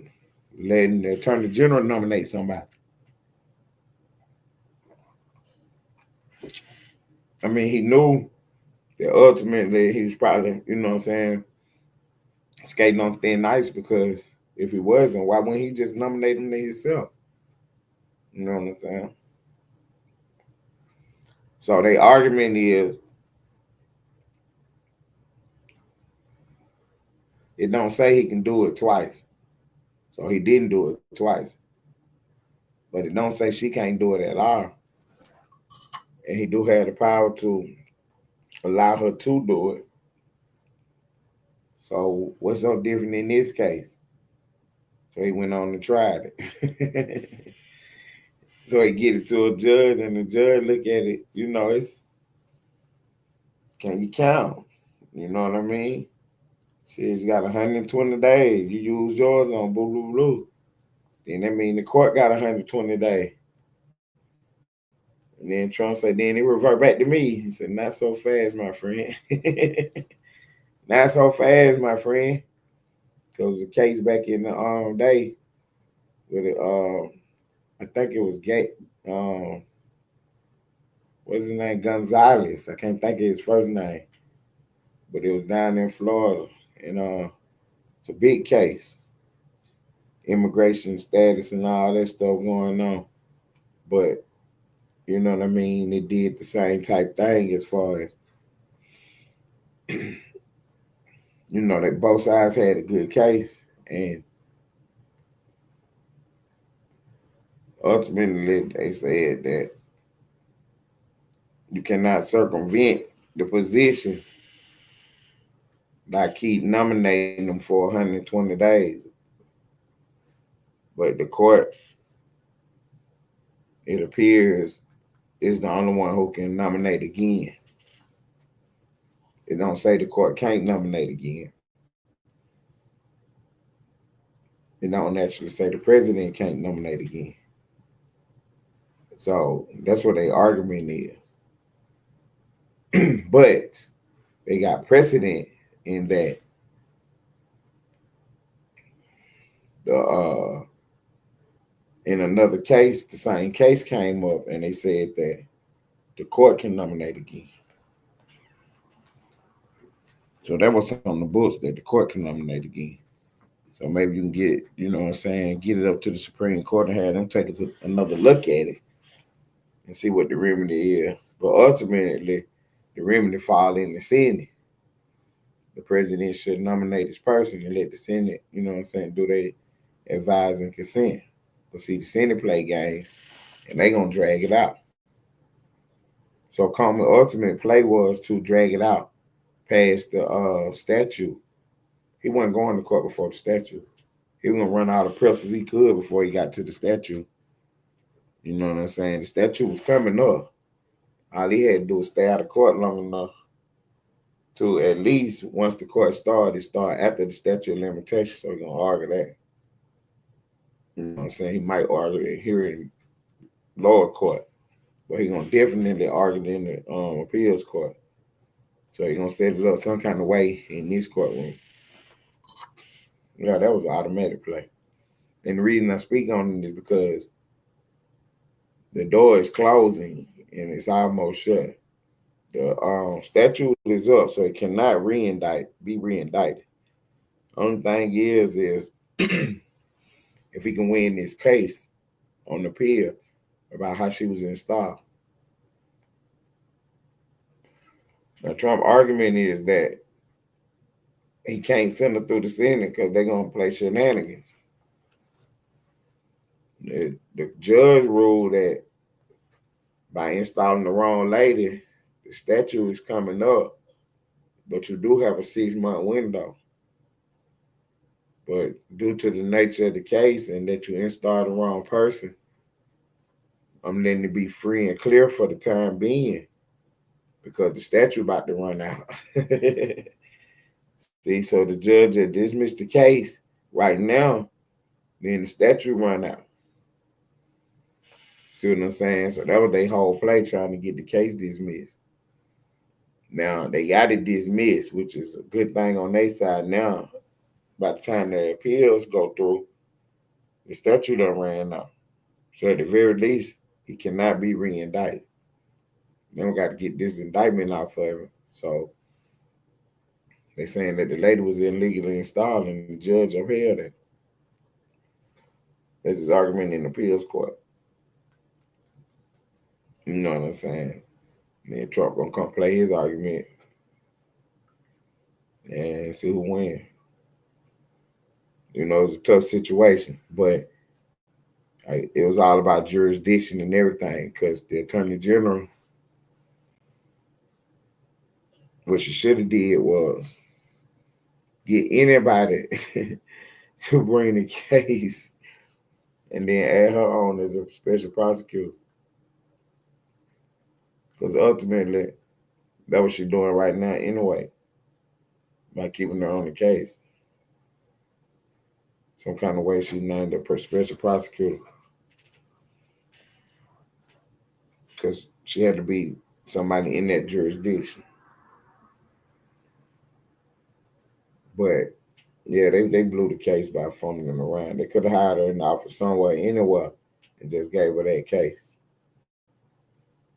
S3: letting the attorney general nominate somebody. I mean, he knew that ultimately he was probably, you know what I'm saying, skating on thin ice because if he wasn't, why wouldn't he just nominate him to himself? You know what I'm saying? So their argument is it don't say he can do it twice. So he didn't do it twice. But it don't say she can't do it at all. And he do have the power to allow her to do it. So what's so different in this case? So he went on and tried it. So he get it to a judge, and the judge look at it, you know, it's, can you count? You know what I mean? Shit, you got 120 days. You use yours on boo, boo, boo. Then that mean the court got 120 days. And then Trump said, then it revert back to me. He said, not so fast, my friend. Not so fast, my friend. Because the case back in the day with it, I think it was what's his name? Gonzalez. I can't think of his first name. But it was down in Florida. And it's a big case. Immigration status and all that stuff going on. But, you know what I mean? They did the same type thing as far as, you know, that both sides had a good case. And ultimately they said that you cannot circumvent the position by keep nominating them for 120 days. But the court, it appears, is the only one who can nominate again. It don't say the court can't nominate again. It don't actually say the president can't nominate again. So that's what their argument is. But they got precedent in that the in another case, the same case came up and they said that the court can nominate again. So that was on the books that the court can nominate again. So maybe you can get, you know what I'm saying, get it up to the Supreme Court and have them take it to another look at it and see what the remedy is. But ultimately, the remedy fall in the Senate. The president should nominate his person and let the Senate, you know what I'm saying, do they advise and consent. But see, the Senate play games and they gonna drag it out. So Coleman's ultimate play was to drag it out past the statute. He wasn't going to court before the statute. He was gonna run all the presses he could before he got to the statute. You know what I'm saying? The statute was coming up. All he had to do was stay out of court long enough to at least once the court started, start after the statute of limitations. So he's gonna argue that. You know what I'm saying? He might argue it here in lower court, but he's gonna definitely argue it in the appeals court. So he's gonna set it up some kind of way in this courtroom. Yeah, that was an automatic play. And the reason I speak on it is because the door is closing and it's almost shut. The statute is up, so it cannot be reindicted. Only thing is if he can win this case on appeal about how she was installed. Now, Trump's argument is that he can't send her through the Senate because they're going to play shenanigans. The judge ruled that by installing the wrong lady, the statute is coming up, but you do have a 6-month window. But due to the nature of the case and that you installed the wrong person, I'm letting it be free and clear for the time being because the statute about to run out. See, so the judge had dismissed the case right now, then the statute run out. See what I'm saying? So that was their whole play, trying to get the case dismissed. Now, they got it dismissed, which is a good thing on their side now. By the time the appeals go through, the statute done ran out. So at the very least, he cannot be reindicted. Then we got to get this indictment out for him. So they saying that the lady was illegally installed and the judge upheld it. That's his argument in the appeals court. You know what I'm saying? Then Trump gonna come play his argument and see who wins. You know, it's a tough situation, but it was all about jurisdiction and everything because the attorney general, what she should have did was get anybody to bring the case and then add her on as a special prosecutor. Because ultimately, that's what she's doing right now anyway, by keeping her on the case. Some kind of way she named a special prosecutor. Because she had to be somebody in that jurisdiction. But yeah, they blew the case by fumbling around. They could have hired her in the office somewhere, anywhere, and just gave her that case.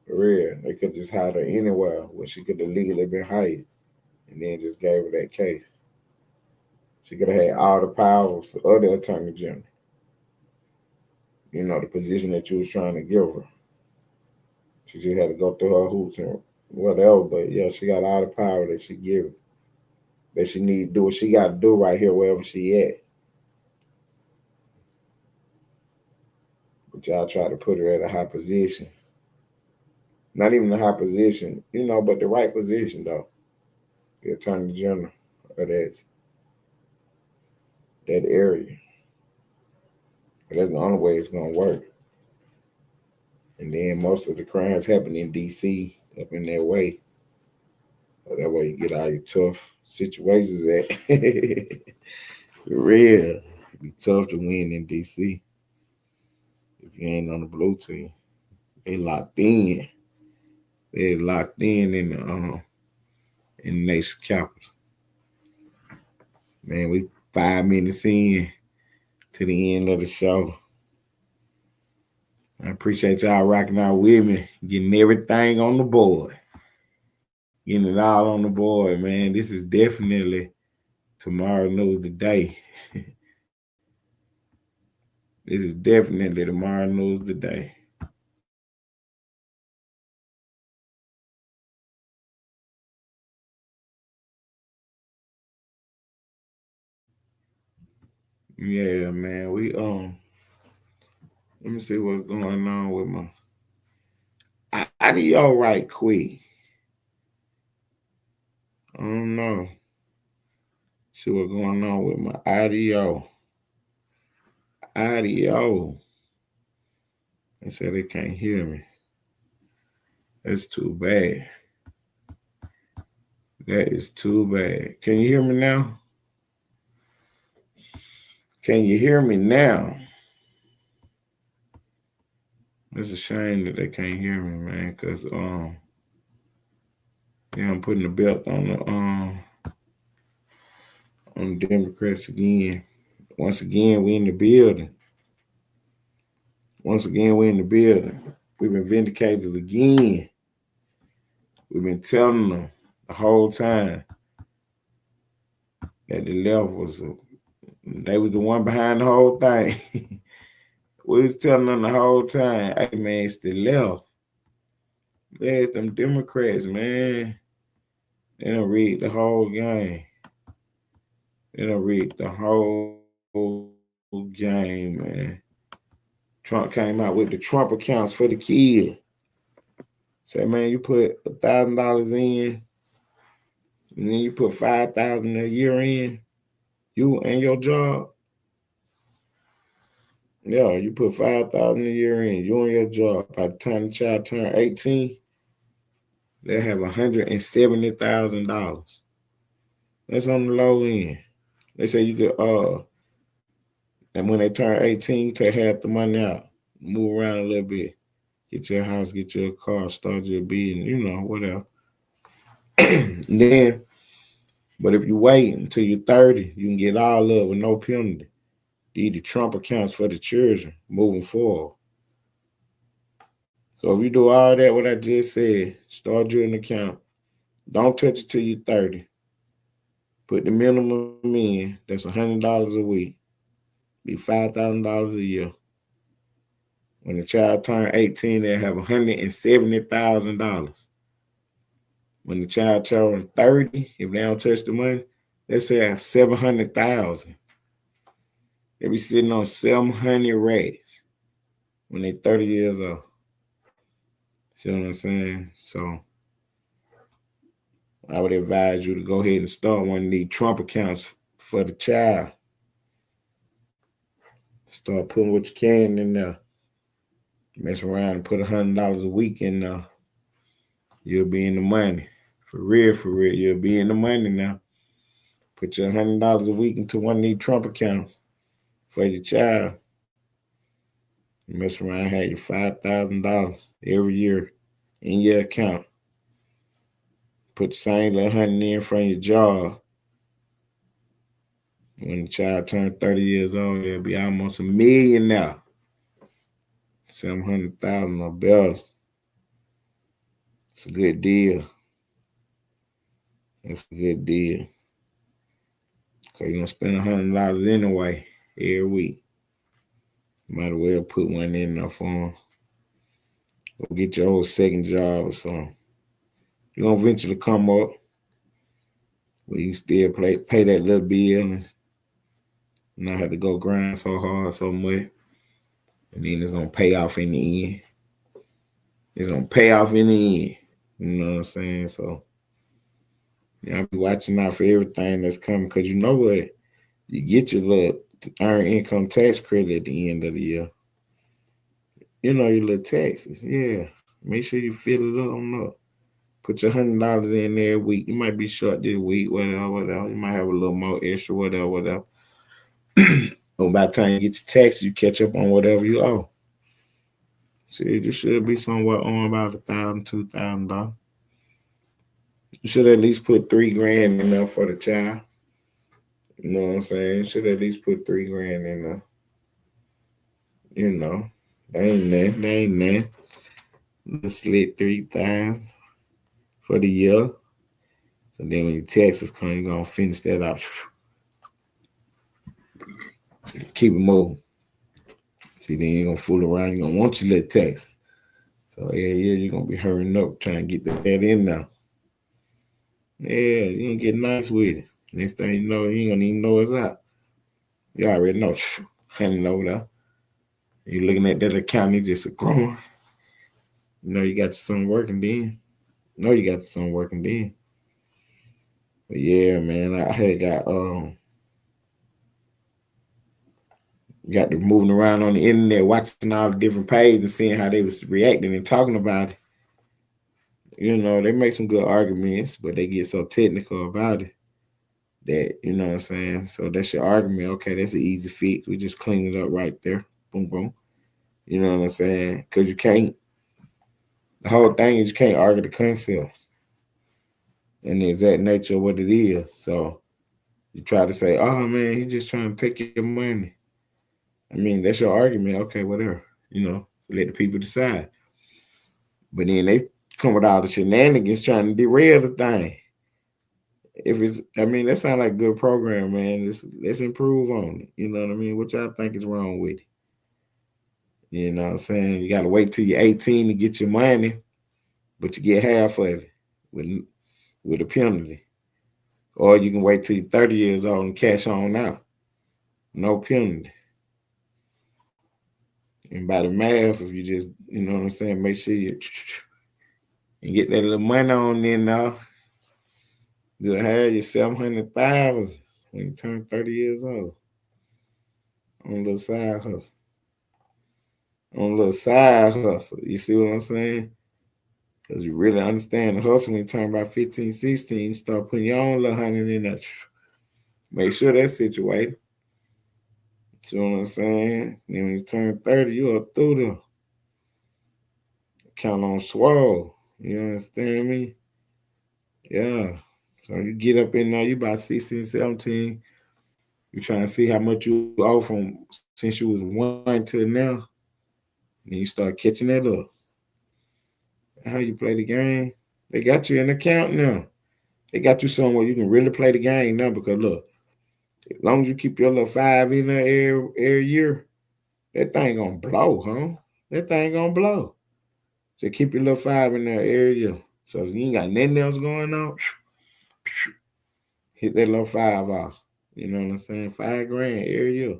S3: For real, they could just hired her anywhere where she could have legally been hired, and then just gave her that case. She could have had all the powers of the attorney general. You know, the position that you was trying to give her. She just had to go through her hoops and whatever, but yeah, she got all the power that she give, that she need to do what she got to do right here, wherever she at. But y'all try to put her at a high position. Not even a high position, but the right position though. The attorney general of that area. But that's the only way it's gonna work. And then most of the crimes happen in DC, up in that way. So that way you get all your tough situations at. For real. It'd be tough to win in DC if you ain't on the blue team. They locked in. They're locked in the nation's capital. Man, we 5 minutes in to the end of the show. I appreciate y'all rocking out with me, getting everything on the board. Getting it all on the board, man. This is definitely tomorrow news today. This is definitely tomorrow news today. Yeah, man. Let me see what's going on with my audio right quick. I don't know. See what's going on with my audio. They said they can't hear me. That's too bad. That is too bad. Can you hear me now? Can you hear me now? It's a shame that they can't hear me, man, because I'm putting the belt on the Democrats again. Once again, we in the building. We've been vindicated again. We've been telling them the whole time that the left they was the one behind the whole thing. We was telling them the whole time, hey man, it's the left. It's them Democrats, man. They don't read the whole game. They don't read the whole game, man. Trump came out with the Trump accounts for the kid. Say, man, you put $1,000 in, and then you put $5,000 a year in, you and your job. Yeah, you put $5,000 a year in, you and your job. By the time the child turn 18, they have $170,000. That's on the low end. They say you could and when they turn 18, take half the money out, move around a little bit, get your house, get your car, start your business, whatever. Then, but if you wait until you're 30, you can get all of it with no penalty. The Trump accounts for the children moving forward. So if you do all that, what I just said, start your account. Don't touch it till you're 30. Put the minimum in. That's $100 a week. Be $5,000 a year. When the child turns 18, they'll have $170,000. When the child turns 30, if they don't touch the money, let's say I have $700,000. They be sitting on 700 racks when they're 30 years old. See what I'm saying? So I would advise you to go ahead and start one of these Trump accounts for the child. Start putting what you can in there. Mess around and put $100 a week in there. You'll be in the money. For real, you'll be in the money now. Put your $100 a week into one of these Trump accounts for your child. You mess around, have your $5,000 every year in your account. Put the same little $100 in from your job. When the child turns 30 years old, it'll be almost $1 million now. 700,000 or better. It's a good deal. It's a good deal. Because you're going to spend $100 anyway every week. Might as well put one in there for them. Go get your old second job or something. You're going to eventually come up where you still pay that little bill and not have to go grind so hard so much. And then it's gonna pay off in the end. It's gonna pay off in the end. You know what I'm saying? So yeah, I'll be watching out for everything that's coming because you know what? You get your little earned income tax credit at the end of the year. You know your little taxes. Yeah. Make sure you fill it up. Put your $100 in there a week. You might be short this week, whatever. You might have a little more extra, whatever. But by the time you get your taxes, you catch up on whatever you owe. So you should be somewhere on about $1,000, $2,000. You should at least put $3,000 in there for the child. You know what I'm saying? You should at least put $3,000 in there. You know, they ain't that. Let's slit 3,000 for the year. So then when your taxes come, you're gonna finish that out. Keep it moving. See, then you're gonna fool around, you're gonna want your little taxes. So yeah, you're gonna be hurrying up trying to get that in now. Yeah, you gonna get nice with it. Next thing you know, you ain't gonna even know it's out. You already know, handing over there. You're looking at that account, it's just growing. You know you got your son working then. But yeah, man, I had got to moving around on the internet, watching all the different pages and seeing how they was reacting and talking about it. You know, they make some good arguments, but they get so technical about it that, you know what I'm saying? So that's your argument. Okay, that's an easy fix. We just clean it up right there. Boom, boom. You know what I'm saying? Because you can't, the whole thing is you can't argue the concept and the exact nature of what it is. So you try to say, oh man, he's just trying to take your money. I mean, that's your argument. Okay, whatever. You know, so let the people decide. But then they come with all the shenanigans trying to derail the thing. That sounds like a good program, man. Let's improve on it. You know what I mean? What y'all think is wrong with it? You know what I'm saying? You got to wait till you're 18 to get your money, but you get half of it with a penalty. Or you can wait till you're 30 years old and cash on out. No penalty. And by the math, if you just, you know what I'm saying, make sure you get that little money on there now. You'll have your 700,000 when you turn 30 years old. On a little side hustle. You see what I'm saying? Because you really understand the hustle when you turn about 15, 16, you start putting your own little honey in there. Make sure that's situated. You know what I'm saying? Then when you turn 30, you up through the count on swirl. You understand me? Yeah. So you get up in there, you about 16, 17. You're trying to see how much you owe from since you was 1 to now. And you start catching that up. How you play the game? They got you an account now. They got you somewhere you can really play the game now because look, as long as you keep your little 5 in there every year, that thing gonna blow, huh? That thing gonna blow. So keep your little 5 in there every year. So if you ain't got nothing else going on, hit that little 5 off. You know what I'm saying? $5,000 every year.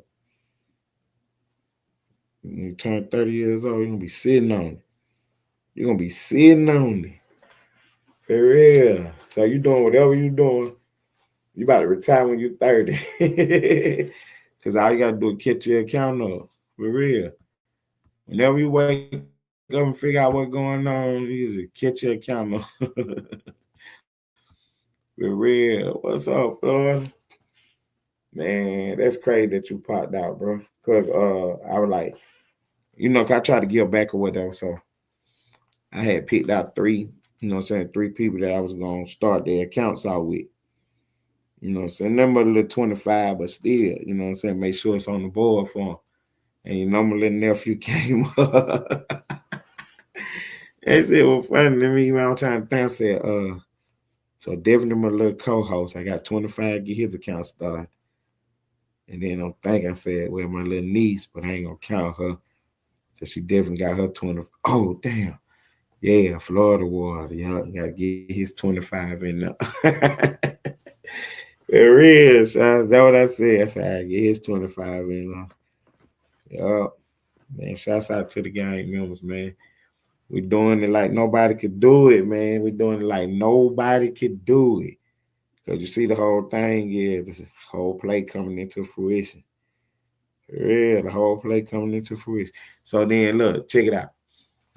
S3: When you turn 30 years old, you're gonna be sitting on it. You're gonna be sitting on it. For real. So you doing whatever you doing. You about to retire when you're 30. Because all you got to do is catch your account up. For real. Whenever you wake up and figure out what's going on, you just catch your account up. For real. What's up, Florida? Man, that's crazy that you popped out, bro. Because I was like, you know, I tried to give back or whatever. So I had picked out 3, you know what I'm saying, 3 people that I was going to start their accounts out with. You know what I'm saying? Number a little 25, but still, you know what I'm saying? Make sure it's on the board for them. And your number little nephew came up. That shit was funny to me when I was trying to think. I said, so definitely my little co-host. I got 25 to get his account started. And then I'm thinking, I said, well, my little niece, but I ain't gonna count her. So she definitely got her 20. Oh, damn. Yeah, Florida water. Y'all gotta get his 25 in there. For real, son. That's what I said. I said, I get his 25 in there. Yup. Man, shouts out to the gang members, man. We doing it like nobody could do it, man. We doing it like nobody could do it. Because you see the whole thing, yeah, the whole play coming into fruition. Yeah, the whole play coming into fruition. So then, look, check it out.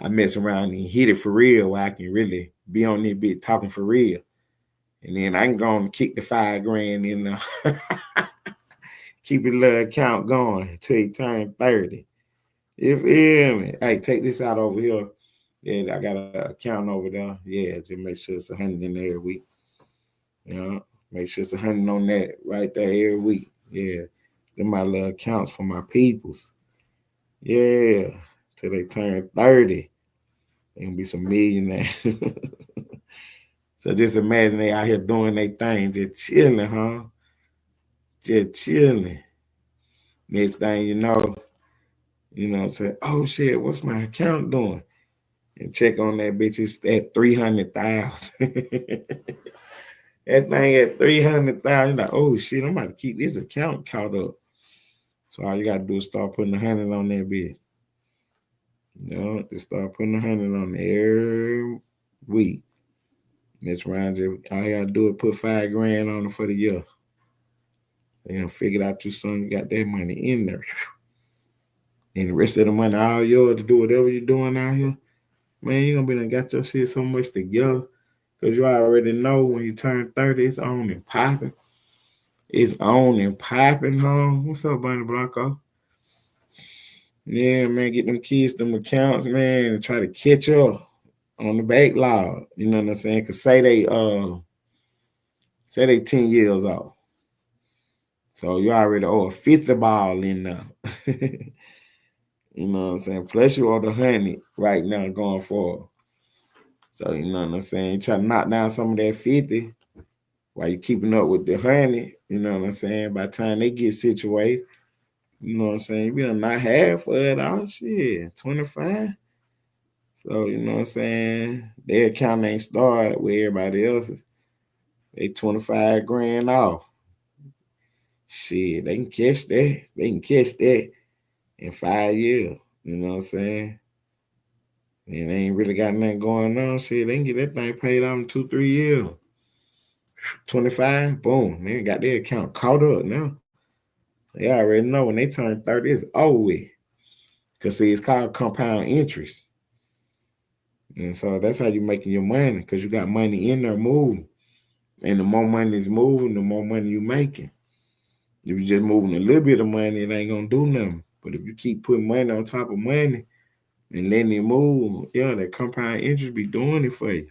S3: I mess around and hit it for real where I can really be on this bit talking for real. And then I can go and kick the $5,000 in keep your little account going until you turn 30. You feel me? Hey, take this out over here. Yeah, I got an account over there. Yeah, just make sure it's 100 in there every week. You know, make sure it's 100 on that right there every week. Yeah, they're my little accounts for my peoples. Yeah, till they turn 30. They gonna be some millionaires. So just imagine they out here doing their thing, just chilling, huh? Just chilling. Next thing you know, say, oh shit, what's my account doing? And check on that bitch, it's at 300,000. That thing at 300,000, like, oh shit, I'm about to keep this account caught up. So all you gotta do is start putting 100 on that bitch. Just start putting 100 on every week. Miss Ryan, all you gotta do is put $5,000 on it for the year. Figure out your son got that money in there. And the rest of the money all yours to do whatever you're doing out here. Man, you're gonna be done got your shit so much together. Because you already know when you turn 30, it's on and popping. It's on and popping, huh? What's up, Bunny Blanco? Yeah, man, get them kids, them accounts, man, and try to catch up on the backlog. You know what I'm saying? Because say they 10 years old. So you already owe a 50 ball in now. You know what I'm saying? Plus you owe the 100 right now going forward. So you know what I'm saying? You try to knock down some of that 50 while you're keeping up with the 100. You know what I'm saying? By the time they get situated, you know what I'm saying? You be not half of it all, shit, 25. So you know what I'm saying? Their account ain't started with everybody else's. They 25 grand off. Shit, they can catch that. They can catch that in 5 years. You know what I'm saying? And they ain't really got nothing going on. Shit, they can get that thing paid out in 2-3 years. 25, boom. They got their account caught up now. They already know when they turn 30, it's over with. Because see, it's called compound interest. And so that's how you're making your money, because you got money in there moving. And the more money is moving, the more money you're making. If you're just moving a little bit of money, it ain't going to do nothing. But if you keep putting money on top of money and letting it move, yeah, that compound interest be doing it for you.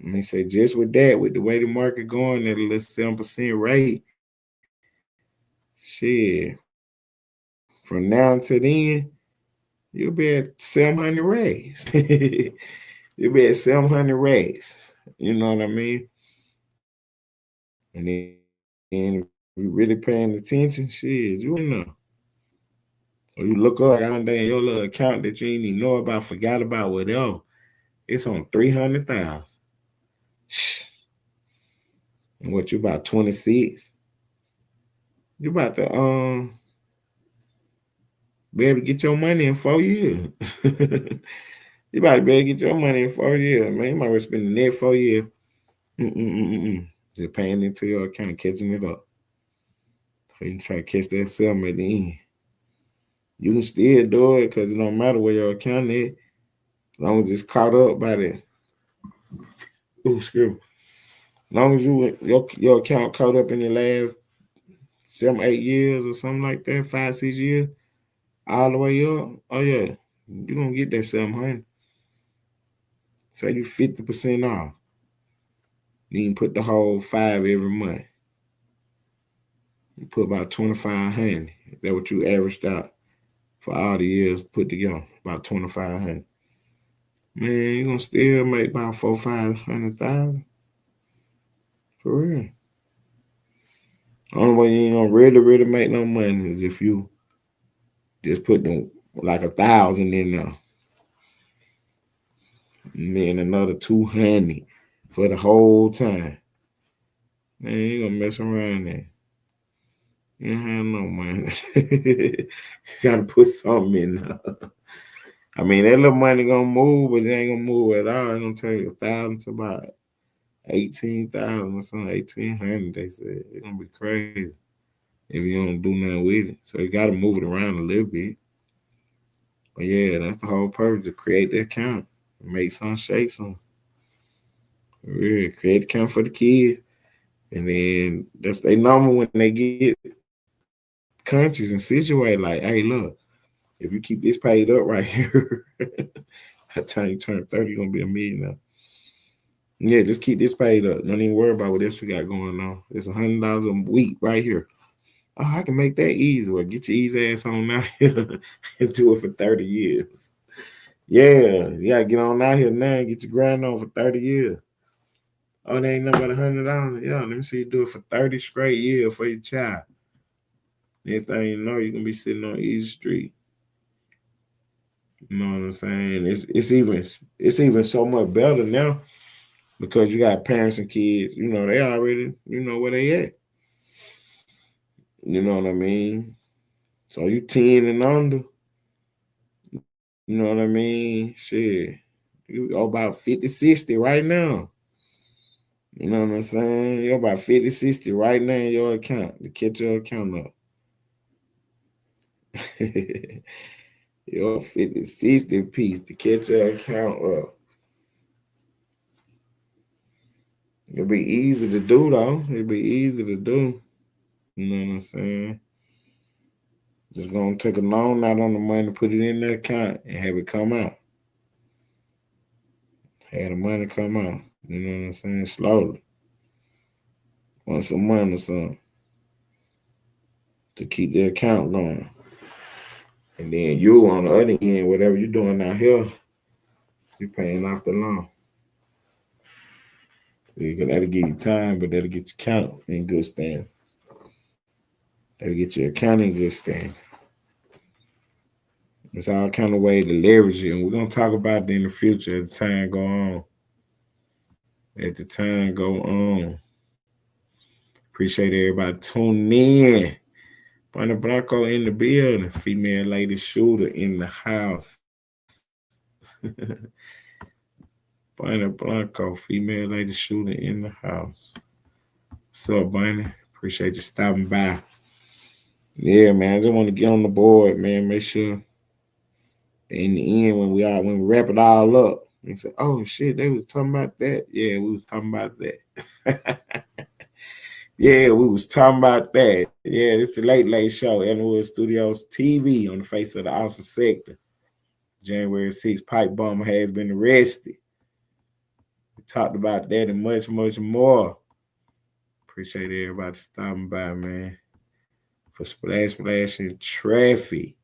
S3: And they say just with that, with the way the market going at a little 7% rate, shit, from now to then, you'll be at 700 rates. You'll be at 700 rates. You know what I mean? And then if you're really paying attention, shit, you know. Or you look up one day in your little account that you didn't even know about, forgot about, whatever. It's on 300,000. And what, you about 26? You about to be able to get your money in 4 years. You about to be able to get your money in 4 years, man. You might well spend the next 4 years just paying into your account, catching it up. So you can try to catch that settlement at the end. You can still do it because it don't matter where your account is, as long as it's caught up by the. Oh, excuse me. As long as your account caught up in the last 7-8 years or something like that, 5-6 years, all the way up, oh yeah, you're gonna get that 700. So you 50% off. You can put the whole 5 every month. You put about 2,500. That's what you averaged out for all the years put together, about 2,500. Man, you're gonna still make about 400,000-500,000. For real. Only way you ain't gonna really make no money is if you just put them like 1,000 in there. And then another 200 for the whole time. Man, you gonna mess around there. No, man. You gotta put something in. I mean, that little money gonna move, but it ain't gonna move at all. It's gonna take 1,000 to about 18,000 or something, 1,800. They said it's gonna be crazy if you don't do nothing with it. So you gotta move it around a little bit. But yeah, that's the whole purpose, to create the account, make some, shake some. Really, create the account for the kids, and then that's their number when they get conscious and situated. Like, hey, look, if you keep this paid up right here, by the time you turn 30, you're gonna be a millionaire. Yeah, just keep this paid up. Don't even worry about what else you got going on. It's $100 a week right here. Oh, I can make that easy. Well, get your easy ass on out here and do it for 30 years. Yeah, you gotta get on out here now and get your grind on for 30 years. Oh, they ain't nothing but $100. Yeah, let me see you do it for 30 straight years for your child. Next thing you know, you're gonna be sitting on East Street. You know what I'm saying? It's even so much better now because you got parents and kids. You know, they already, where they at. You know what I mean? So you 10 and under. You know what I mean? Shit. You about 50, 60 right now. You know what I'm saying? You're about 50, 60 right now in your account to catch your account up. Your 50, 60 piece to catch your account up. It'll be easy to do, though. It'll be easy to do. You know what I'm saying? Just gonna take a loan out on the money, put it in the account, and have it come out. Have the money come out. You know what I'm saying? Slowly. Once a month or something. To keep the account going. And then you on the other end, whatever you're doing out here, you're paying off the loan. That'll give you time, but that'll get your account in good standing. That'll get your account in good standing. It's all kind of way to leverage it. And we're going to talk about it in the future as the time go on. Appreciate everybody tuning in. Bunny Blanco in the building. Female lady shooter in the house. Bunny Blanco, female lady shooter in the house. What's up, Bunny? Appreciate you stopping by. Yeah, man. I just want to get on the board, man. Make sure in the end, when we wrap it all up, we say, oh shit, they was talking about that. Yeah, we was talking about that. Yeah, we was talking about that. Yeah, it's the Late Late Show, Ellenwood Studios TV on the face of the Austin sector. January 6th, pipe bomber has been arrested. We talked about that and much, much more. Appreciate everybody stopping by, man. For Splashing Traffic,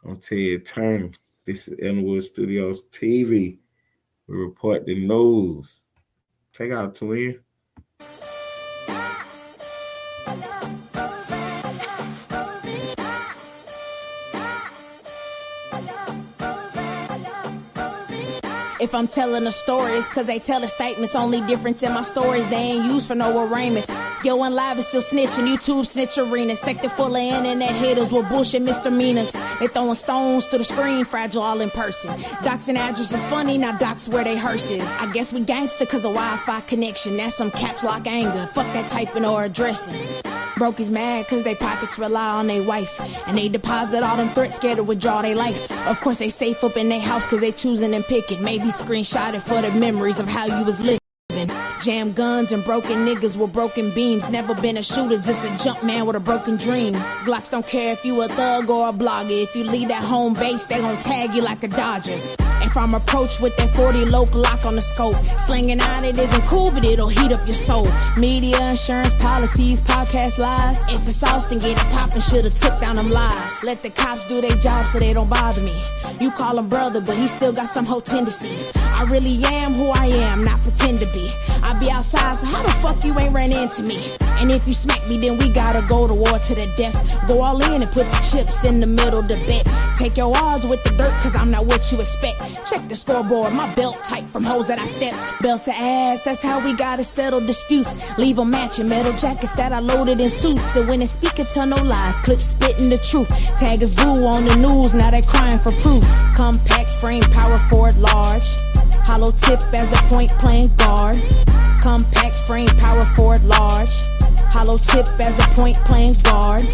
S3: I'm Ted Turner. This is Ellenwood Studios TV. We report the news. Take out, twin.
S4: If I'm telling a story, it's cause they tell the statements. Only difference in my stories, they ain't used for no arraignments. Yo, and live is still snitching, YouTube snitch arena. Sector full of internet haters with bullshit misdemeanors. They throwing stones to the screen, fragile all in person. Doxing address is funny, now dox where they hearses. I guess we gangster cause of Wi-Fi connection. That's some caps lock anger, fuck that typing or addressing. Brokies mad cause they pockets rely on their wife. And they deposit all them threats, scared to withdraw their life. Of course they safe up in their house cause they choosing and picking. Maybe screenshot it for the memories of how you was living. Jam guns and broken niggas with broken beams. Never been a shooter, just a jump man with a broken dream. Glocks don't care if you a thug or a blogger. If you leave that home base, they gon' tag you like a Dodger. If I'm approached with that 40 loc lock on the scope, slinging out it isn't cool, but it'll heat up your soul. Media, insurance, policies, podcast lies. If it's Austin, get it poppin', should've took down them lives. Let the cops do their job so they don't bother me. You call him brother, but he still got some whole tendencies. I really am who I am, not pretend to be. I be outside, so how the fuck you ain't ran into me? And if you smack me, then we gotta go to war to the death. Go all in and put the chips in the middle to bet. take your odds with the dirt, cause I'm not what you expect. Check the scoreboard, my belt tight from hoes that I stepped. Belt to ass, that's how we gotta settle disputes. Leave them matching metal jackets that I loaded in suits. So when the speaker tell no lies, clip spitting the truth. Taggers boo on the news, now they crying for proof. Compact frame, power forward large. Hollow tip as the point playing guard. Compact frame, power forward large. Hollow tip as the point playing guard.